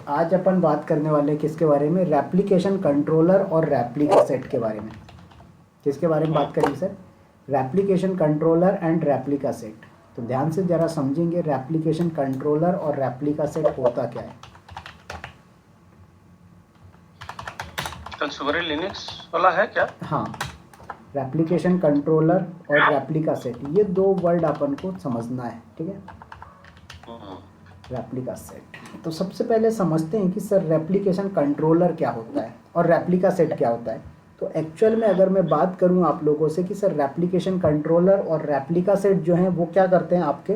आज अपन बात करने वाले हैं किसके बारे में, रेप्लिकेशन कंट्रोलर और रेप्लिका सेट के बारे में। किसके बारे में बात करेंगे sir, replication controller and replica set. तो ध्यान से जरा समझेंगे रेप्लिकेशन कंट्रोलर और रेप्लिका सेट होता क्या है। कल सुबह लिनक्स वाला है क्या? हाँ, रेप्लिकेशन कंट्रोलर और रेप्लिका सेट, ये दो वर्ड अपन को समझना है, ठीक है। रेप्लिका सेट, तो सबसे पहले समझते हैं कि सर रेप्लिकेशन कंट्रोलर क्या होता है और रेप्लिका सेट क्या होता है। तो एक्चुअल में अगर मैं बात करूं आप लोगों से कि सर रेप्लिकेशन कंट्रोलर और रेप्लिका सेट जो हैं वो क्या करते हैं, आपके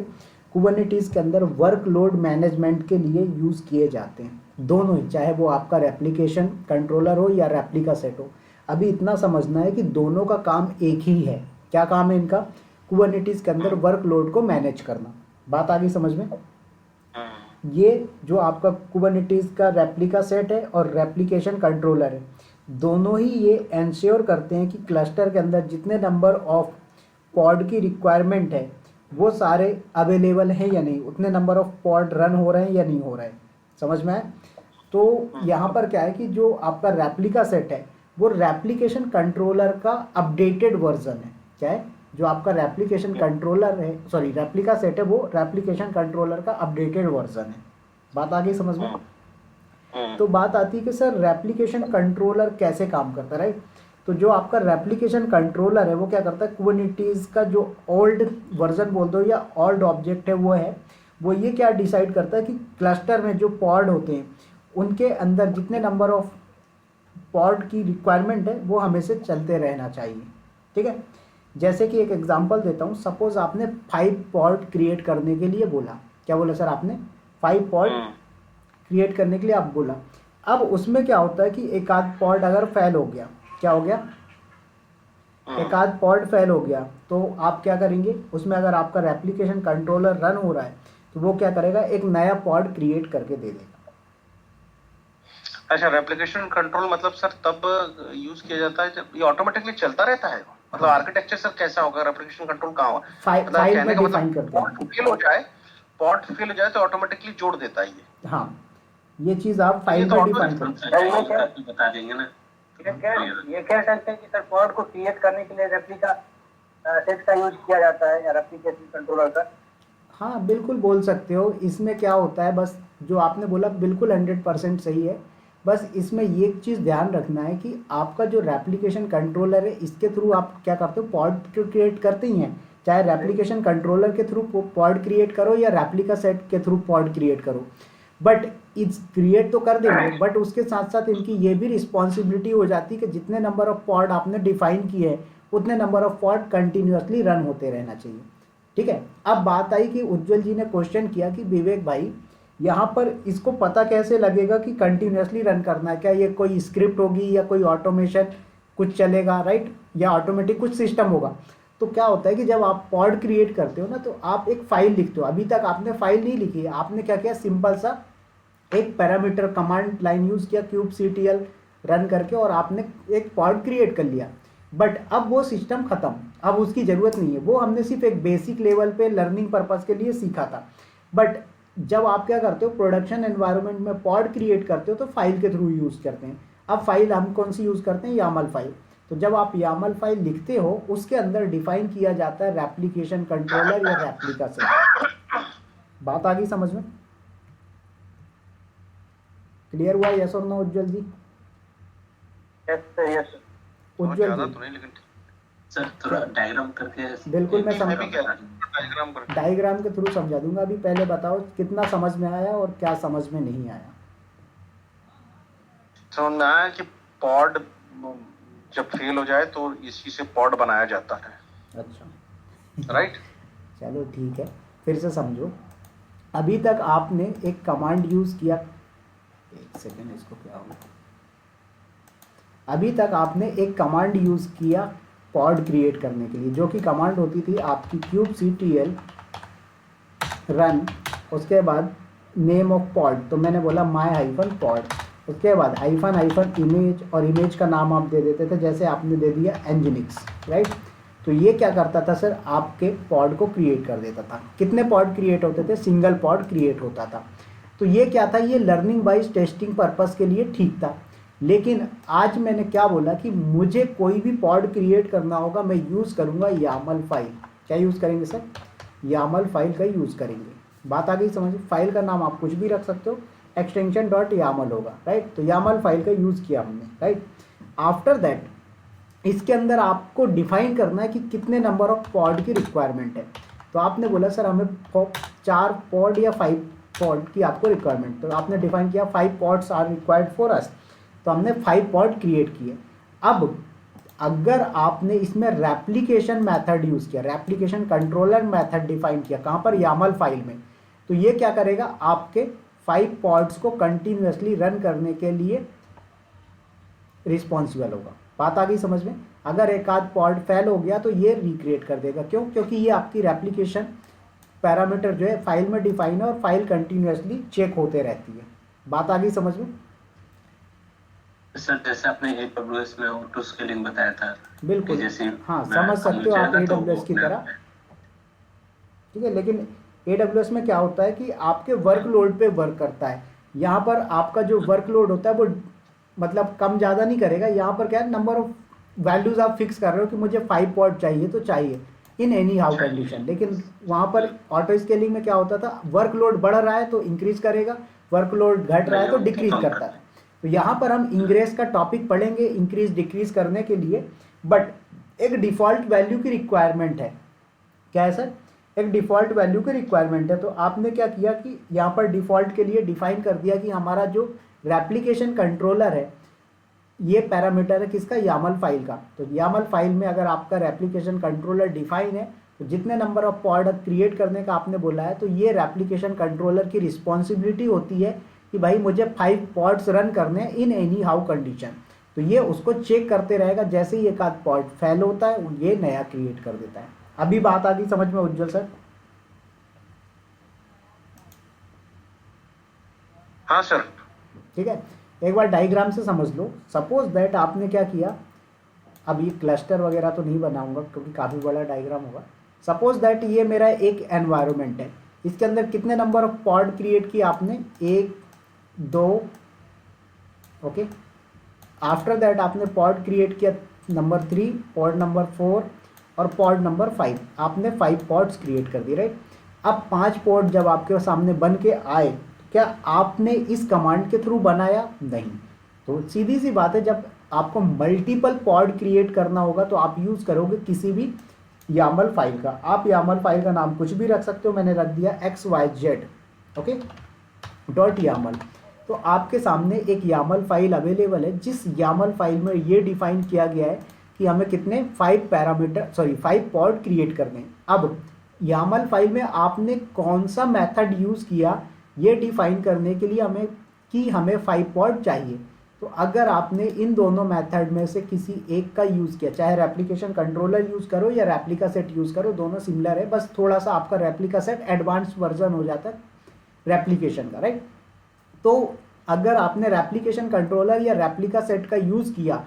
कुबरनेटिस के अंदर वर्कलोड मैनेजमेंट के लिए यूज़ किए जाते हैं। दोनों ही, चाहे वो आपका रेप्लिकेशन कंट्रोलर हो या रेप्लिका सेट हो। अभी इतना समझना है कि दोनों का काम एक ही है। क्या काम है इनका, कुबरनेटिस के अंदर वर्कलोड को मैनेज करना। बात आ गई समझ में। ये जो आपका कुबरनेटिस का रेप्लिका सेट है और रेप्लिकेशन कंट्रोलर है, दोनों ही ये इंश्योर करते हैं कि क्लस्टर के अंदर जितने नंबर ऑफ पॉड की रिक्वायरमेंट है वो सारे अवेलेबल हैं या नहीं, उतने नंबर ऑफ पॉड रन हो रहे हैं या नहीं हो रहे हैं। समझ में आए। तो यहाँ पर क्या है कि जो आपका रेप्लिका सेट है वो रेप्लिकेशन कंट्रोलर का अपडेटेड वर्जन है। क्या है, जो आपका रेप्लिकेशन कंट्रोलर है, सॉरी रेप्लिका सेट है, वो रेप्लिकेशन कंट्रोलर का अपडेटेड वर्जन है। बात आ गई समझ में। तो बात आती है कि सर रेप्लिकेशन कंट्रोलर कैसे काम करता है, राइट। तो जो आपका रेप्लिकेशन कंट्रोलर है वो क्या करता है, कुबरनेटिस का जो ओल्ड वर्जन बोल दो या ओल्ड ऑब्जेक्ट है वो ये क्या डिसाइड करता है कि क्लस्टर में जो पॉड होते हैं उनके अंदर जितने नंबर ऑफ पॉड की रिक्वायरमेंट है वो हमेशा चलते रहना चाहिए, ठीक है। जैसे कि एक एग्जांपल देता हूँ, सपोज आपने 5 पॉड क्रिएट करने के लिए बोला। क्या बोला सर आपने, 5 पॉड क्रिएट करने के लिए आप बोला। अब उसमें क्या होता है कि एक आध पॉड अगर फेल हो गया, क्या हो गया, एक आध पॉड फेल हो गया, तो आप क्या करेंगे, उसमें अगर आपका रेप्लिकेशन कंट्रोलर रन हो रहा है तो वो क्या करेगा, एक नया पॉड क्रिएट करके दे देगा। अच्छा, रेप्लिकेशन कंट्रोल मतलब सर तब यूज किया जाता है जब ये ऑटोमेटिकली चलता रहता है। मतलब आर्किटेक्चर सर कैसा होगा, रेप्लिकेशन कंट्रोल कहाँ होगा, फाइल में डिफाइन करते हैं। पॉड फेल हो जाए तो ऑटोमेटिकली जोड़ देता है ये। हाँ, ये चीज आप फाइल में डिफाइन करते हैं। बता देंगे ना। ये कह सकते हैं कि सर पॉड को क्रिएट करने के लिए रेप्लिका सेट का यूज किया जाता है या रेप्लिकेशन कंट्रोलर का। हाँ बिल्कुल बोल सकते हो। इसमें क्या होता है, बस जो आपने बोला बिल्कुल 100% सही है। बस इसमें ये चीज़ ध्यान रखना है कि आपका जो रेप्लिकेशन कंट्रोलर है इसके थ्रू आप क्या करते हो, पॉड क्रिएट करते ही हैं। चाहे रेप्लिकेशन कंट्रोलर के थ्रू पॉड क्रिएट करो या रेप्लिका सेट के थ्रू पॉड क्रिएट करो, बट इट्स क्रिएट तो कर देंगे, बट उसके साथ साथ इनकी ये भी रिस्पॉन्सिबिलिटी हो जाती है कि जितने नंबर ऑफ पॉड आपने डिफाइन किए हैं उतने number of pod continuously run होते रहना चाहिए, ठीक है। अब बात आई कि उज्जवल जी ने क्वेश्चन किया कि विवेक भाई यहाँ पर इसको पता कैसे लगेगा कि कंटिन्यूसली रन करना है, क्या ये कोई स्क्रिप्ट होगी या कोई ऑटोमेशन कुछ चलेगा, राइट, या ऑटोमेटिक कुछ सिस्टम होगा। तो क्या होता है कि जब आप पॉड क्रिएट करते हो ना तो आप एक फाइल लिखते हो। अभी तक आपने फाइल नहीं लिखी है, आपने क्या किया, सिंपल सा एक पैरामीटर कमांड लाइन यूज़ किया kubectl रन करके और आपने एक पॉड क्रिएट कर लिया। बट अब वो सिस्टम ख़त्म, अब उसकी ज़रूरत नहीं है। वो हमने सिर्फ एक बेसिक लेवल पे लर्निंग पर्पज़ के लिए सीखा था। बट जब आप क्या करते हो, प्रोडक्शन एनवायरनमेंट में पॉड क्रिएट करते हो तो फाइल के थ्रू यूज़ करते हैं। अब फाइल हम कौन सी यूज़ करते हैं, यामल फाइल। तो जब आप यामल फाइल लिखते हो उसके अंदर डिफाइन किया जाता है रेप्लिकेशन कंट्रोलर या रेप्लिका सेट। बात आ गई समझ में, क्लियर हुआ, यस और नो उज्जवल जी? यस उज्जवल जी सर थोड़ा डायग्राम करके बिल्कुल मैं डायग्राम के थ्रू समझा दूंगा। अभी पहले बताओ कितना समझ में आया और क्या समझ में नहीं आया। समझ में आया कि पॉड जब फेल हो जाए तो इसी से पॉड बनाया जाता है। अच्छा राइट, चलो ठीक है, फिर से समझो। अभी तक आपने एक कमांड यूज़ किया, एक सेकेंड इसको क्या होगा, अभी तक आपने एक कमांड यूज़ किया पॉड क्रिएट करने के लिए, जो कि कमांड होती थी आपकी kubectl रन, उसके बाद नेम ऑफ पॉड, तो मैंने बोला my-pod, उसके बाद हाइफन इमेज, और इमेज का नाम आप दे देते थे, जैसे आपने दे दिया nginx, राइट। तो ये क्या करता था सर, आपके पॉड को क्रिएट कर देता था। कितने पॉड क्रिएट होते थे, सिंगल पॉड क्रिएट होता था। तो ये क्या था, ये लर्निंग वाइज टेस्टिंग पर्पस के लिए ठीक था। लेकिन आज मैंने क्या बोला कि मुझे कोई भी पॉड क्रिएट करना होगा, मैं यूज़ करूँगा यामल फाइल। क्या यूज़ करेंगे सर? यामल फाइल का यूज़ करेंगे। बात आ गई समझ? फाइल का नाम आप कुछ भी रख सकते हो, एक्सटेंशन डॉट यामल होगा, राइट। तो यामल फाइल का यूज़ किया हमने, राइट। आफ्टर दैट इसके अंदर आपको डिफाइन करना है कि कितने नंबर ऑफ पॉड की रिक्वायरमेंट है। तो आपने बोला सर हमें 4 पॉड या 5 पॉड की आपको रिक्वायरमेंट, तो आपने डिफाइन किया 5 pods are required for us, तो हमने 5 पॉड क्रिएट किए। अब अगर आपने इसमें रेप्लिकेशन मेथड यूज़ किया, रेप्लिकेशन कंट्रोलर मेथड डिफाइन किया, कहाँ पर? यामल फाइल में, तो ये क्या करेगा, आपके 5 पॉड्स को कंटिन्यूसली रन करने के लिए रिस्पॉन्सिबल होगा। बात आ गई समझ में? अगर एक आध पॉड फेल हो गया तो ये रिक्रिएट कर देगा। क्यों? क्योंकि ये आपकी रेप्लिकेशन पैरामीटर जो है फाइल में डिफाइन है और फाइल कंटिन्यूसली चेक होते रहती है। बात आ गई समझ में? सर जैसे आपने AWS में ऑटो स्केलिंग बताया था, बिल्कुल, जैसे हाँ समझ सकते हो आप AWS की तरह, ठीक है। लेकिन AWS में क्या होता है कि आपके वर्कलोड पे वर्क करता है। यहाँ पर आपका जो वर्कलोड होता है वो मतलब कम ज़्यादा नहीं करेगा। यहाँ पर क्या है, नंबर ऑफ वैल्यूज़ आप फिक्स कर रहे हो कि मुझे 5 पॉड चाहिए तो चाहिए इन एनी हाउ कंडीशन। लेकिन वहाँ पर ऑटो स्केलिंग में क्या होता था, वर्कलोड बढ़ रहा है तो इंक्रीज करेगा, वर्कलोड घट रहा है तो डिक्रीज करता है। तो यहाँ पर हम इंक्रीज का टॉपिक पढ़ेंगे इंक्रीज डिक्रीज करने के लिए, बट एक डिफ़ॉल्ट वैल्यू की रिक्वायरमेंट है। क्या है सर? एक डिफ़ॉल्ट वैल्यू की रिक्वायरमेंट है। तो आपने क्या किया कि यहाँ पर डिफ़ॉल्ट के लिए डिफाइन कर दिया कि हमारा जो रेप्लिकेशन कंट्रोलर है ये पैरामीटर है किसका? यामल फाइल का। तो यामल फाइल में अगर आपका रेप्लिकेशन कंट्रोलर डिफाइन है तो जितने नंबर ऑफ पॉड क्रिएट करने का आपने बोला है, तो ये रेप्लिकेशन कंट्रोलर की रिस्पॉन्सिबिलिटी होती है कि भाई मुझे 5 पॉड्स रन करने हैं इन एनी हाउ कंडीशन। तो ये उसको चेक करते रहेगा, जैसे ही एक आध पॉड फेल होता है ये नया क्रिएट कर देता है। अभी बात आ गई समझ में उज्जवल सर? हाँ सर। ठीक है, एक बार डायग्राम से समझ लो। सपोज दैट आपने क्या किया, अब ये क्लस्टर वगैरह तो नहीं बनाऊंगा क्योंकि काफ़ी बड़ा डायग्राम होगा। सपोज दैट ये मेरा एक एनवायरनमेंट है, इसके अंदर कितने नंबर ऑफ पॉड क्रिएट किए आपने? 1 2, ओके। आफ्टर दैट आपने पॉड क्रिएट किया नंबर 3, पॉड नंबर 4 और पॉड नंबर 5। आपने 5 पॉड्स क्रिएट कर दिए, राइट। अब 5 पॉड जब आपके सामने बन के आए, क्या आपने इस कमांड के थ्रू बनाया? नहीं। तो सीधी सी बात है, जब आपको मल्टीपल पॉड क्रिएट करना होगा तो आप यूज़ करोगे किसी भी यामल फाइल का। आप यामल फाइल का नाम कुछ भी रख सकते हो, मैंने रख दिया XYZ, ओके, डॉट यामल। तो आपके सामने एक यामल फाइल अवेलेबल है, जिस यामल फाइल में ये डिफाइन किया गया है कि हमें कितने 5 पॉड क्रिएट करने हैं। अब यामल फाइल में आपने कौन सा मेथड यूज़ किया ये डिफाइन करने के लिए हमें 5 पॉड चाहिए। तो अगर आपने इन दोनों मेथड में से किसी एक का यूज़ किया, चाहे रेप्लिकेशन कंट्रोलर यूज़ करो या रेप्लिका सेट यूज़ करो, दोनों सिमिलर है, बस थोड़ा सा आपका रेप्लिका सेट एडवांस वर्जन हो जाता है रेप्लिकेशन का, राइट। तो अगर आपने रेप्लिकेशन कंट्रोलर या रेप्लिका सेट का यूज़ किया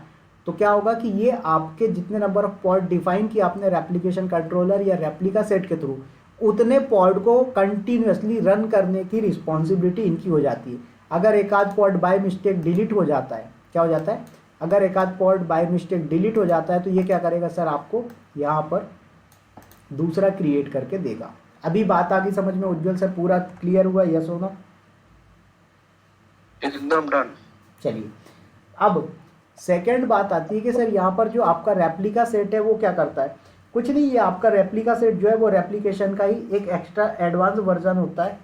तो क्या होगा कि ये आपके जितने नंबर ऑफ पॉड डिफाइन किया आपने रेप्लिकेशन कंट्रोलर या रेप्लिका सेट के थ्रू, उतने पॉड को कंटिन्यूसली रन करने की रिस्पॉन्सिबिलिटी इनकी हो जाती है। अगर एक आध पॉड बाय मिस्टेक डिलीट हो जाता है, क्या हो जाता है? अगर एक आध पॉड बाय मिस्टेक डिलीट हो जाता है तो ये क्या करेगा सर? आपको यहाँ पर दूसरा क्रिएट करके देगा। अभी बात आ गई समझ में उज्जवल सर? पूरा क्लियर हुआ? यस और नो? एकदम डन। चलिए, अब सेकेंड बात आती है कि सर यहाँ पर जो आपका रेप्लिका सेट है वो क्या करता है? कुछ नहीं, ये आपका रेप्लिका सेट जो है वो रेप्लिकेशन का ही एक एक्स्ट्रा एडवांस वर्जन होता है।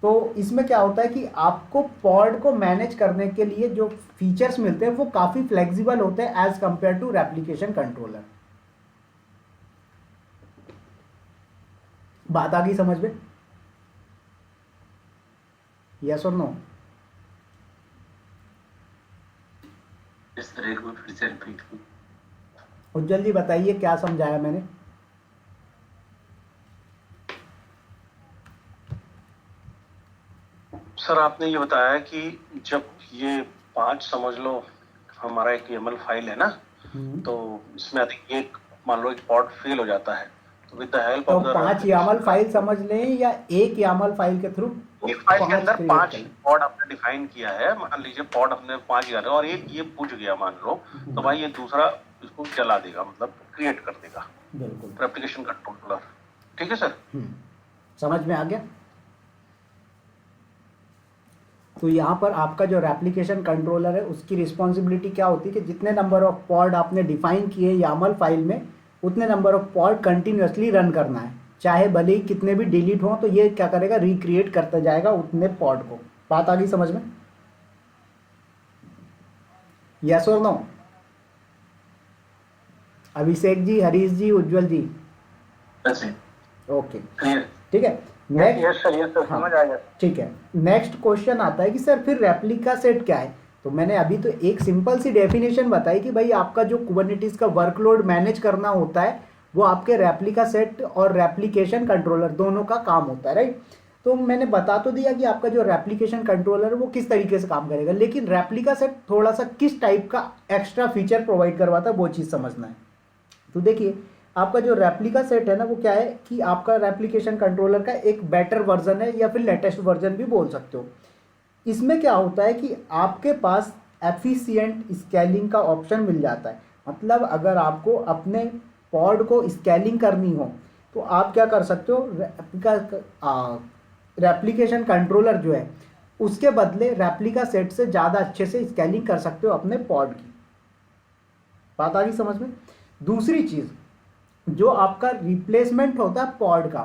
तो इसमें क्या होता है कि आपको पॉड को मैनेज करने के लिए जो फीचर्स मिलते हैं वो काफ़ी फ्लेक्सिबल होते हैं as compare to replication controller. बात आ गई समझ में? यस और नो? इस तरह को फिर से रिपीट करूं। उज्जवल जी बताइए क्या समझाया मैंने? सर आपने ये बताया कि जब ये 5 समझ लो हमारा एक YAML फाइल है ना, तो इसमें एक मान लो एक पॉड फेल हो जाता है विद द हेल्प तो ऑफ द 5 YAML फाइल समझ लें या एक YAML फाइल के थ्रू एक फाइल के अंदर create 5 करें। पॉड आपने डिफाइन किया है, मान लीजिए पॉड अपने 5 जा रहे हैं और एक ये पूछ गया मान लो, तो भाई ये दूसरा इसको चला देगा, मतलब क्रिएट कर देगा बिल्कुल एप्लीकेशन कंट्रोलर। ठीक है सर। समझ में आ गया। तो यहाँ पर आपका जो एप्लीकेशन कंट्रोलर है उसकी रिस्पॉन्सिबिलिटी क्या होती है कि जितने नंबर ऑफ पॉड आपने डिफाइन किए YAML फाइल में उतने number of pod continuously run करना है, चाहे भले ही कितने भी डिलीट हो, तो ये क्या करेगा, रिक्रिएट करता जाएगा उतने पॉड को। बात आ गई समझ में? यस और नो? अभिषेक जी, हरीश जी, उज्जवल जी, ओके ठीक है। नेक्स्ट, यस सर समझ आ गया। ठीक है, नेक्स्ट क्वेश्चन आता है कि सर फिर रेप्लिका सेट क्या है। तो मैंने अभी तो एक सिंपल सी डेफिनेशन बताई कि भाई आपका जो कुबरनेटिस का वर्कलोड मैनेज करना होता है वो आपके रेप्लिका सेट और रेप्लिकेशन कंट्रोलर दोनों का काम होता है, राइट। तो मैंने बता तो दिया कि आपका जो रेप्लिकेशन कंट्रोलर है वो किस तरीके से काम करेगा, लेकिन रेप्लिका सेट थोड़ा सा किस टाइप का एक्स्ट्रा फीचर प्रोवाइड करवाता है वो चीज़ समझना है। तो देखिए आपका जो रेप्लिका सेट है ना वो क्या है कि आपका रेप्लिकेशन कंट्रोलर का एक बेटर वर्जन है या फिर लेटेस्ट वर्जन भी बोल सकते हो। इसमें क्या होता है कि आपके पास एफिशिएंट स्केलिंग का ऑप्शन मिल जाता है। मतलब अगर आपको अपने पॉड को स्केलिंग करनी हो तो आप क्या कर सकते हो, रेप्लिकेशन कंट्रोलर जो है उसके बदले रेप्लिका सेट से ज़्यादा अच्छे से स्केलिंग कर सकते हो अपने पॉड की। बात आ गई समझ में? दूसरी चीज़, जो आपका रिप्लेसमेंट होता है पॉड का,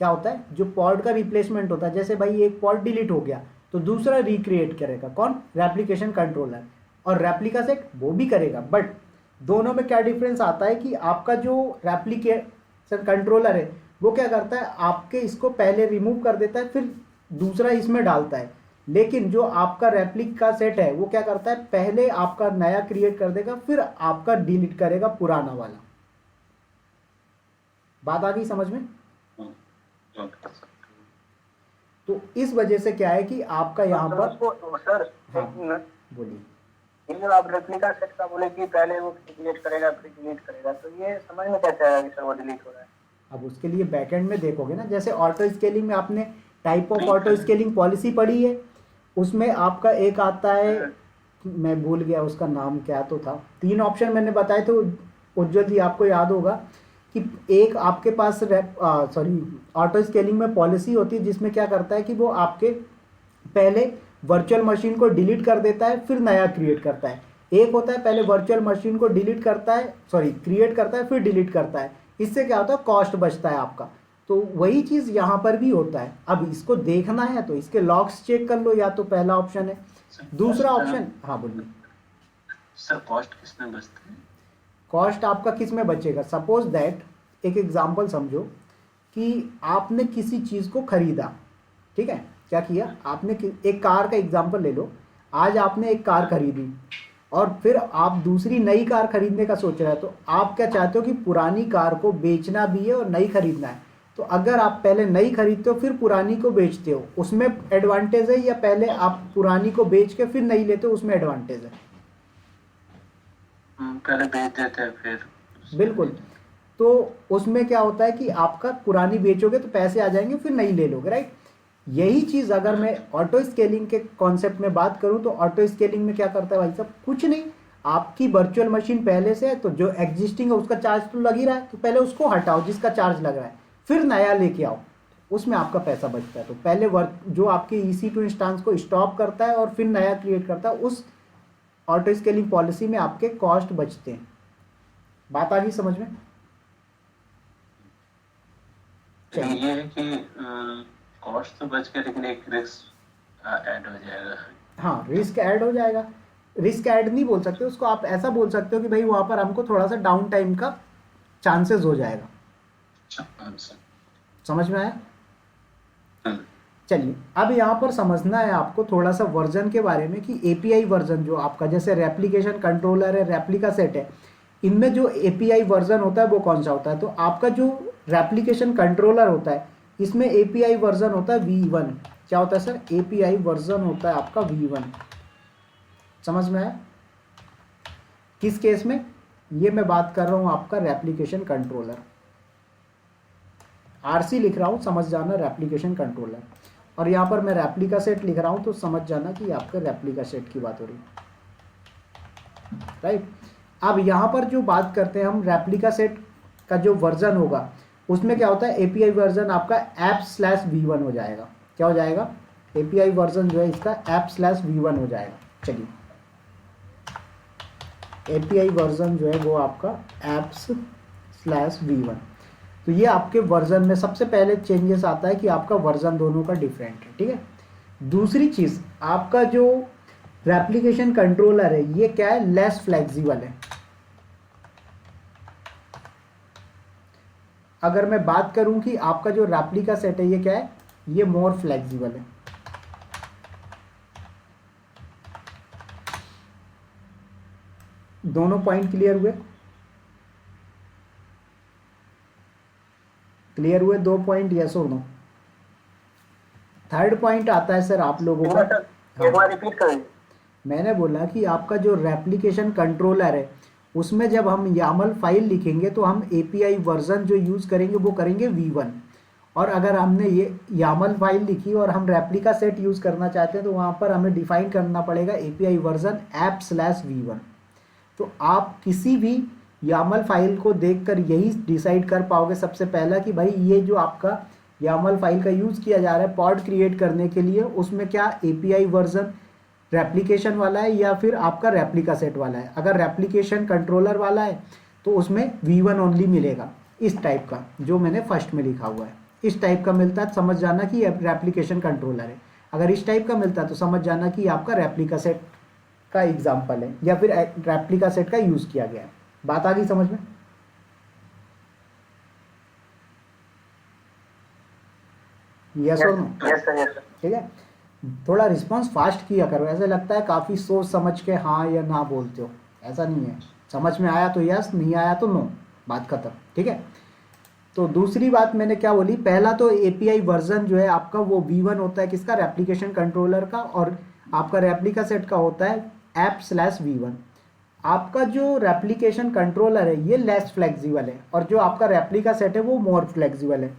क्या होता है, जो पॉड का रिप्लेसमेंट होता है, जैसे भाई एक पॉड डिलीट हो गया तो दूसरा रिक्रिएट करेगा कौन, रेप्लिकेशन कंट्रोलर, और रेप्लिका सेट वो भी करेगा। बट दोनों में क्या डिफरेंस आता है कि आपका जो रेप्लिकेशन कंट्रोलर है वो क्या करता है, आपके इसको पहले रिमूव कर देता है फिर दूसरा इसमें डालता है, लेकिन जो आपका रेप्लिका सेट है वो क्या करता है, पहले आपका नया क्रिएट कर देगा फिर आपका डिलीट करेगा पुराना वाला। बात आ गई समझ में? तो इस वजह से क्या है कि आपका यहाँ पर सर हाँ, बोलिए। ये जो आप रेप्लिका सेट का बोले कि पहले वो डिलीट करेगा फिर डिलीट करेगा, तो ये समझ में कैसे आएगा कि सर वो डिलीट हो रहा है? अब उसके लिए बैकएंड में देखोगे ना, जैसे ऑटो स्केलिंग में आपने type of auto scaling policy पढ़ी है, उसमें आपका एक आता है, मैं भूल गया उसका नाम क्या तो था, 3 ऑप्शन मैंने बताए थे उज्जवल जी, आपको याद होगा कि एक आपके पास ऑटो स्केलिंग में पॉलिसी होती है जिसमें क्या करता है कि वो आपके पहले वर्चुअल मशीन को डिलीट कर देता है फिर नया क्रिएट करता है। एक होता है पहले वर्चुअल मशीन को डिलीट करता है, क्रिएट करता है फिर डिलीट करता है। इससे क्या होता है, कॉस्ट बचता है आपका। तो वही चीज़ यहाँ पर भी होता है। अब इसको देखना है तो इसके लॉग्स चेक कर लो, या तो पहला ऑप्शन है, दूसरा ऑप्शन, हाँ बोलिए सर। कॉस्ट किस में बचता है? कॉस्ट आपका किस में बचेगा, सपोज दैट एक एग्जांपल समझो कि आपने किसी चीज़ को खरीदा, ठीक है, क्या किया आपने, एक कार का एग्जांपल ले लो, आज आपने एक कार खरीदी और फिर आप दूसरी नई कार खरीदने का सोच रहे हो, तो आप क्या चाहते हो कि पुरानी कार को बेचना भी है और नई खरीदना है। तो अगर आप पहले नई खरीदते हो फिर पुरानी को बेचते हो, उसमें एडवांटेज है, या पहले आप पुरानी को बेच के फिर नई लेते हो, उसमें एडवांटेज है? पहले बेच देते हैं फिर। बिल्कुल। तो उसमें क्या होता है कि आपका पुरानी बेचोगे तो पैसे आ जाएंगे, फिर नई ले लोगे, राइट। यही चीज़ अगर मैं ऑटो स्केलिंग के कॉन्सेप्ट में बात करूं तो ऑटो स्केलिंग में क्या करता है भाई साहब, कुछ नहीं, आपकी वर्चुअल मशीन पहले से है तो जो एग्जिस्टिंग है उसका चार्ज तो लग ही रहा है, तो पहले उसको हटाओ जिसका चार्ज लग रहा है, फिर नया लेके आओ, उसमें आपका पैसा बचता है। तो पहले जो आपके EC2 इंस्टांस को स्टॉप करता है और फिर नया क्रिएट करता है, उस ऑटो स्केलिंग पॉलिसी में आपके कॉस्ट बचते हैं। बात आ गई समझ में? ये है कि कॉस्ट तो बच गया लेकिन एक रिस्क ऐड हो जाएगा। हाँ, रिस्क ऐड हो जाएगा। रिस्क ऐड नहीं बोल सकते उसको, आप ऐसा बोल सकते हो कि भाई वहाँ पर हमको थोड़ा सा डाउन टाइम का चांसेस हो जाएगा। समझ में आया? चलिए अब यहाँ पर समझना है आपको थोड़ा सा वर्जन के बारे में कि API वर्जन जो आपका, जैसे रेप्लिकेशन कंट्रोलर है, रेप्लिका सेट है, इनमें जो API वर्जन होता है वो कौन सा होता है। तो आपका जो रेप्लिकेशन कंट्रोलर होता है इसमें API वर्जन होता है V1। क्या होता है सर? API वर्जन होता है आपका V1। समझ में आया? किस केस में? ये मैं बात कर रहा हूँ आपका रेप्लिकेशन कंट्रोलर। RC लिख रहा हूँ, समझ जाना रेप्लिकेशन कंट्रोलर, और यहाँ पर मैं रेप्लिका सेट लिख रहा हूँ तो समझ जाना कि आपका रेप्लिका सेट की बात हो रही है, राइट। अब यहाँ पर जो बात करते हैं हम रेप्लिका सेट का जो वर्जन होगा उसमें क्या होता है, एपीआई वर्जन आपका app/v1 हो जाएगा। क्या हो जाएगा, एपीआई वर्जन जो है इसका app/v1 हो जाएगा। चलिए, एपीआई वर्जन जो है वो आपका apps/v1। तो ये आपके वर्जन में सबसे पहले चेंजेस आता है कि आपका वर्जन दोनों का डिफरेंट है, ठीक है। दूसरी चीज़, आपका जो रेप्लिकेशन कंट्रोलर है ये क्या है, लेस फ्लेक्सिबल है। अगर मैं बात करूं कि आपका जो रेप्लिका सेट है ये क्या है, ये मोर फ्लेक्सिबल है। दोनों पॉइंट क्लियर हुए? क्लियर हुए 2 पॉइंट, यस और नो? थर्ड पॉइंट आता है सर आप लोगों का, एक बार रिपीट करें। मैंने बोला कि आपका जो रेप्लिकेशन कंट्रोलर है उसमें जब हम यामल फाइल लिखेंगे तो हम एपीआई वर्जन जो यूज़ करेंगे वो करेंगे v1, और अगर हमने ये यामल फाइल लिखी और हम रेप्लिका सेट यूज़ करना चाहते हैं तो वहाँ पर हमें डिफाइन करना पड़ेगा एपीआई वर्जन app/v1। तो आप किसी भी यामल फाइल को देखकर यही डिसाइड कर पाओगे सबसे पहला कि भाई ये जो आपका यामल फाइल का यूज़ किया जा रहा है पॉड क्रिएट करने के लिए, उसमें क्या एपीआई वर्जन रेप्लिकेशन वाला है या फिर आपका रेप्लिका सेट वाला है। अगर रेप्लिकेशन कंट्रोलर वाला है तो उसमें v1 ओनली मिलेगा, इस टाइप का जो मैंने फर्स्ट में लिखा हुआ है, इस टाइप का मिलता है समझ जाना कि रेप्लिकेशन कंट्रोलर है। अगर इस टाइप का मिलता है तो समझ जाना कि आपका रेप्लिका सेट का एग्जाम्पल है या फिर रेप्लिका सेट का यूज़ किया गया है। बात आ गई समझ में? यस और no? Yes sir, yes sir. ठीक है, थोड़ा रिस्पांस फास्ट किया करो, ऐसे लगता है काफ़ी सोच समझ के हाँ या ना बोलते हो, ऐसा नहीं है। समझ में आया तो यस, नहीं आया तो नो, बात खत्म, ठीक है। तो दूसरी बात मैंने क्या बोली, पहला तो एपीआई वर्जन जो है आपका वो v1 होता है, किसका, रेप्लिकेशन कंट्रोलर का, और आपका रेप्लिका सेट का होता है app/v1। आपका जो रेप्लिकेशन कंट्रोलर है ये लेस फ्लेक्सिबल है और जो आपका रेप्लिका सेट है वो मोर फ्लेक्सिबल है।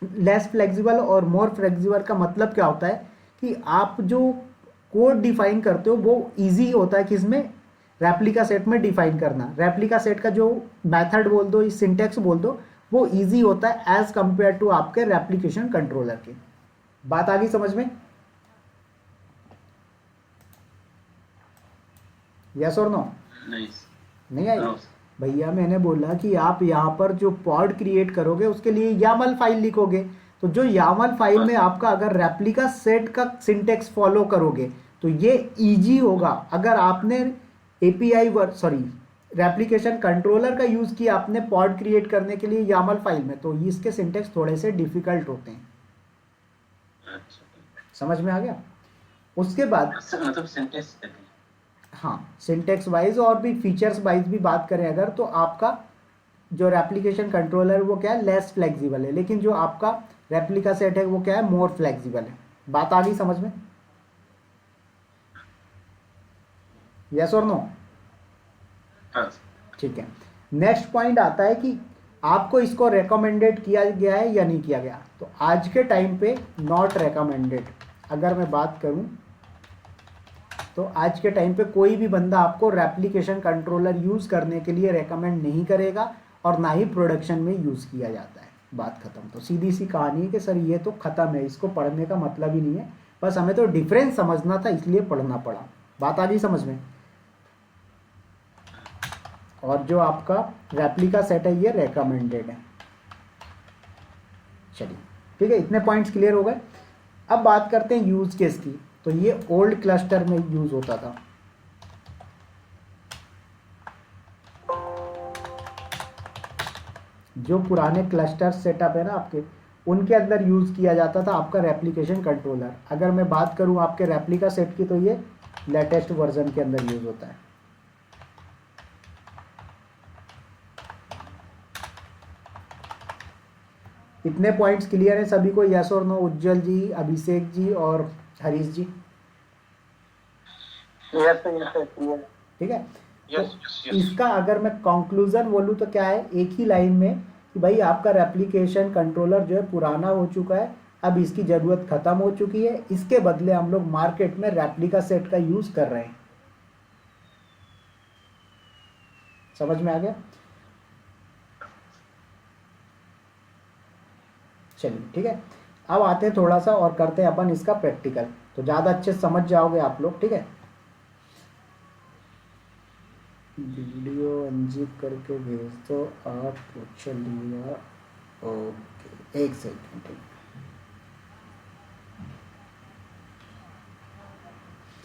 लेस फ्लेक्सिबल और मोर फ्लेक्सिबल का मतलब क्या होता है कि आप जो कोड डिफाइन करते हो वो इजी होता है किसमें, रेप्लिका सेट में डिफाइन करना। रेप्लिका सेट का जो मेथड बोल दो, सिंटेक्स बोल दो, वो इजी होता है एज कंपेयर टू आपके रेप्लिकेशन कंट्रोलर के। बात आ गई समझ में? यस और नो? नहीं आई? भैया मैंने बोला कि आप यहाँ पर जो पॉड क्रिएट करोगे उसके लिए यामल फाइल लिखोगे, तो जो यामल फाइल में आपका अगर रेप्लिका सेट का सिंटेक्स फॉलो करोगे तो ये इजी होगा। अगर आपने एपीआई रेप्लिकेशन कंट्रोलर का यूज़ किया आपने पॉड क्रिएट करने के लिए यामल फाइल में, तो इसके सिंटेक्स थोड़े से डिफिकल्ट होते हैं। समझ में आ गया? उसके बाद मतलब सिंटेक्स, हाँ, सिंटेक्स वाइज और भी फीचर्स वाइज भी बात करें अगर, तो आपका जो रेप्लिकेशन कंट्रोलर है वो क्या है, लेस फ्लेक्सिबल है, लेकिन जो आपका रेप्लिका सेट है वो क्या है, मोर फ्लेक्सिबल है। बात आ गई समझ में? यस और नो? ठीक है। नेक्स्ट पॉइंट आता है कि आपको इसको रेकमेंडेड किया गया है या नहीं किया गया। तो आज के टाइम पे नॉट रेकमेंडेड अगर मैं बात करूं तो आज के टाइम पे कोई भी बंदा आपको रेप्लिकेशन कंट्रोलर यूज़ करने के लिए रेकमेंड नहीं करेगा और ना ही प्रोडक्शन में यूज़ किया जाता है। बात खत्म। तो सीधी सी कहानी है कि सर ये तो ख़त्म है, इसको पढ़ने का मतलब ही नहीं है, बस हमें तो डिफरेंस समझना था इसलिए पढ़ना पड़ा। बात आ गई समझ में? और जो आपका रेप्लिका सेट है ये रेकमेंडेड है। चलिए ठीक है, इतने पॉइंट्स क्लियर हो गए। अब बात करते हैं यूज़ केस की। तो ये ओल्ड क्लस्टर में यूज़ होता था। जो पुराने क्लस्टर सेटअप है ना आपके, उनके अंदर यूज़ किया जाता था आपका रेप्लिकेशन कंट्रोलर। अगर मैं बात करूं आपके रेप्लिका सेट की तो ये लेटेस्ट वर्जन के अंदर यूज़ होता है। इतने पॉइंट्स क्लियर हैं सभी को? यस और नो? उज्जवल जी, अभिषेक जी और हरीश जी? यस सर, ठीक है। यस तो इसका अगर मैं कंक्लूजन बोलूँ तो क्या है, एक ही लाइन में कि भाई आपका रेप्लिकेशन कंट्रोलर जो है पुराना हो चुका है, अब इसकी ज़रूरत ख़त्म हो चुकी है, इसके बदले हम लोग मार्केट में रेप्लिका सेट का यूज़ कर रहे हैं। समझ में आ गया? चलिए ठीक है, अब आते हैं थोड़ा सा और करते हैं अपन इसका प्रैक्टिकल, तो ज़्यादा अच्छे से समझ जाओगे आप लोग। ठीक है, वीडियो अनजिप करके भेज दो आप। चलिए ओके, एक सेकेंड।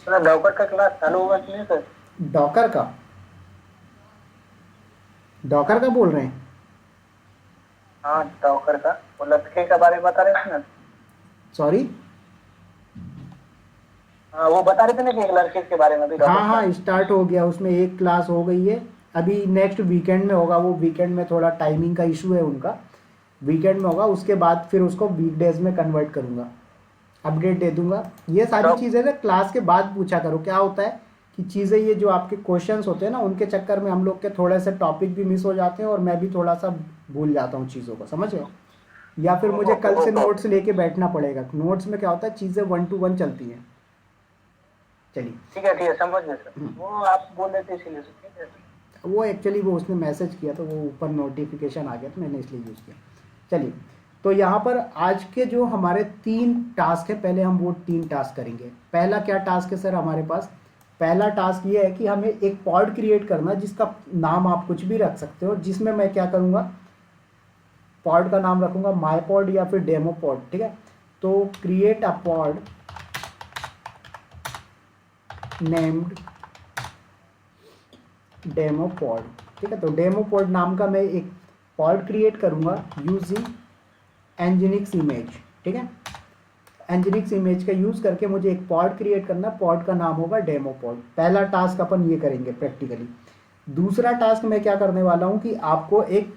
सर डॉकर का क्लास चालू हुआ कि नहीं सर? डॉकर का, डॉकर का बोल रहे हैं? हाँ डॉकर का, वो लटके के बारे में बता रहे थे ना। सॉरी, हाँ वो बता रहे थे ना कि एक लड़के के बारे में भी हाँ डॉकर हाँ स्टार्ट हो गया, उसमें एक क्लास हो गई है, अभी नेक्स्ट वीकेंड में होगा। वो वीकेंड में थोड़ा टाइमिंग का इशू है उनका, वीकेंड में होगा, उसके बाद फिर उसको वीकडेज में कन्वर्ट करूँगा, अपडेट दे दूंगा। ये सारी तो- चीज़ें ना क्लास के बाद पूछा करो। क्या होता है कि चीज़ें ये जो आपके क्वेश्चंस होते हैं ना, उनके चक्कर में हम लोग के थोड़े से टॉपिक भी मिस हो जाते हैं और मैं भी थोड़ा सा भूल जाता हूँ चीज़ों को, समझ गए? या फिर मुझे कल से नोट्स लेके बैठना पड़ेगा। नोट्स में क्या होता है, चीज़ें 1 to 1 चलती हैं। चलिए, ठीक है समझ गए सर, वो आप बोल रहे थे इसीलिए सर। ठीक है सर। वो एक्चुअली वो उसने मैसेज किया तो वो ऊपर नोटिफिकेशन आ गया तो मैंने इसलिए यूज़ किया। चलिए, तो यहाँ पर आज के जो हमारे 3 टास्क है, पहले हम वो 3 टास्क करेंगे। पहला क्या टास्क है सर हमारे पास? पहला टास्क ये है कि हमें एक पॉड क्रिएट करना, जिसका नाम आप कुछ भी रख सकते हो, जिसमें मैं क्या करूँगा, पॉड का नाम रखूँगा माई पॉड या फिर डेमो पॉड। ठीक है, तो create a pod named demo pod. ठीक है, तो डेमो पॉड नाम का मैं एक पॉड क्रिएट करूँगा यूजिंग एनजिनिक्स इमेज। ठीक है, एनजिनिक्स इमेज का यूज़ करके मुझे एक पॉड क्रिएट करना, पॉड का नाम होगा डेमो पॉड। पहला टास्क अपन ये करेंगे प्रैक्टिकली। दूसरा टास्क मैं क्या करने वाला हूँ कि आपको एक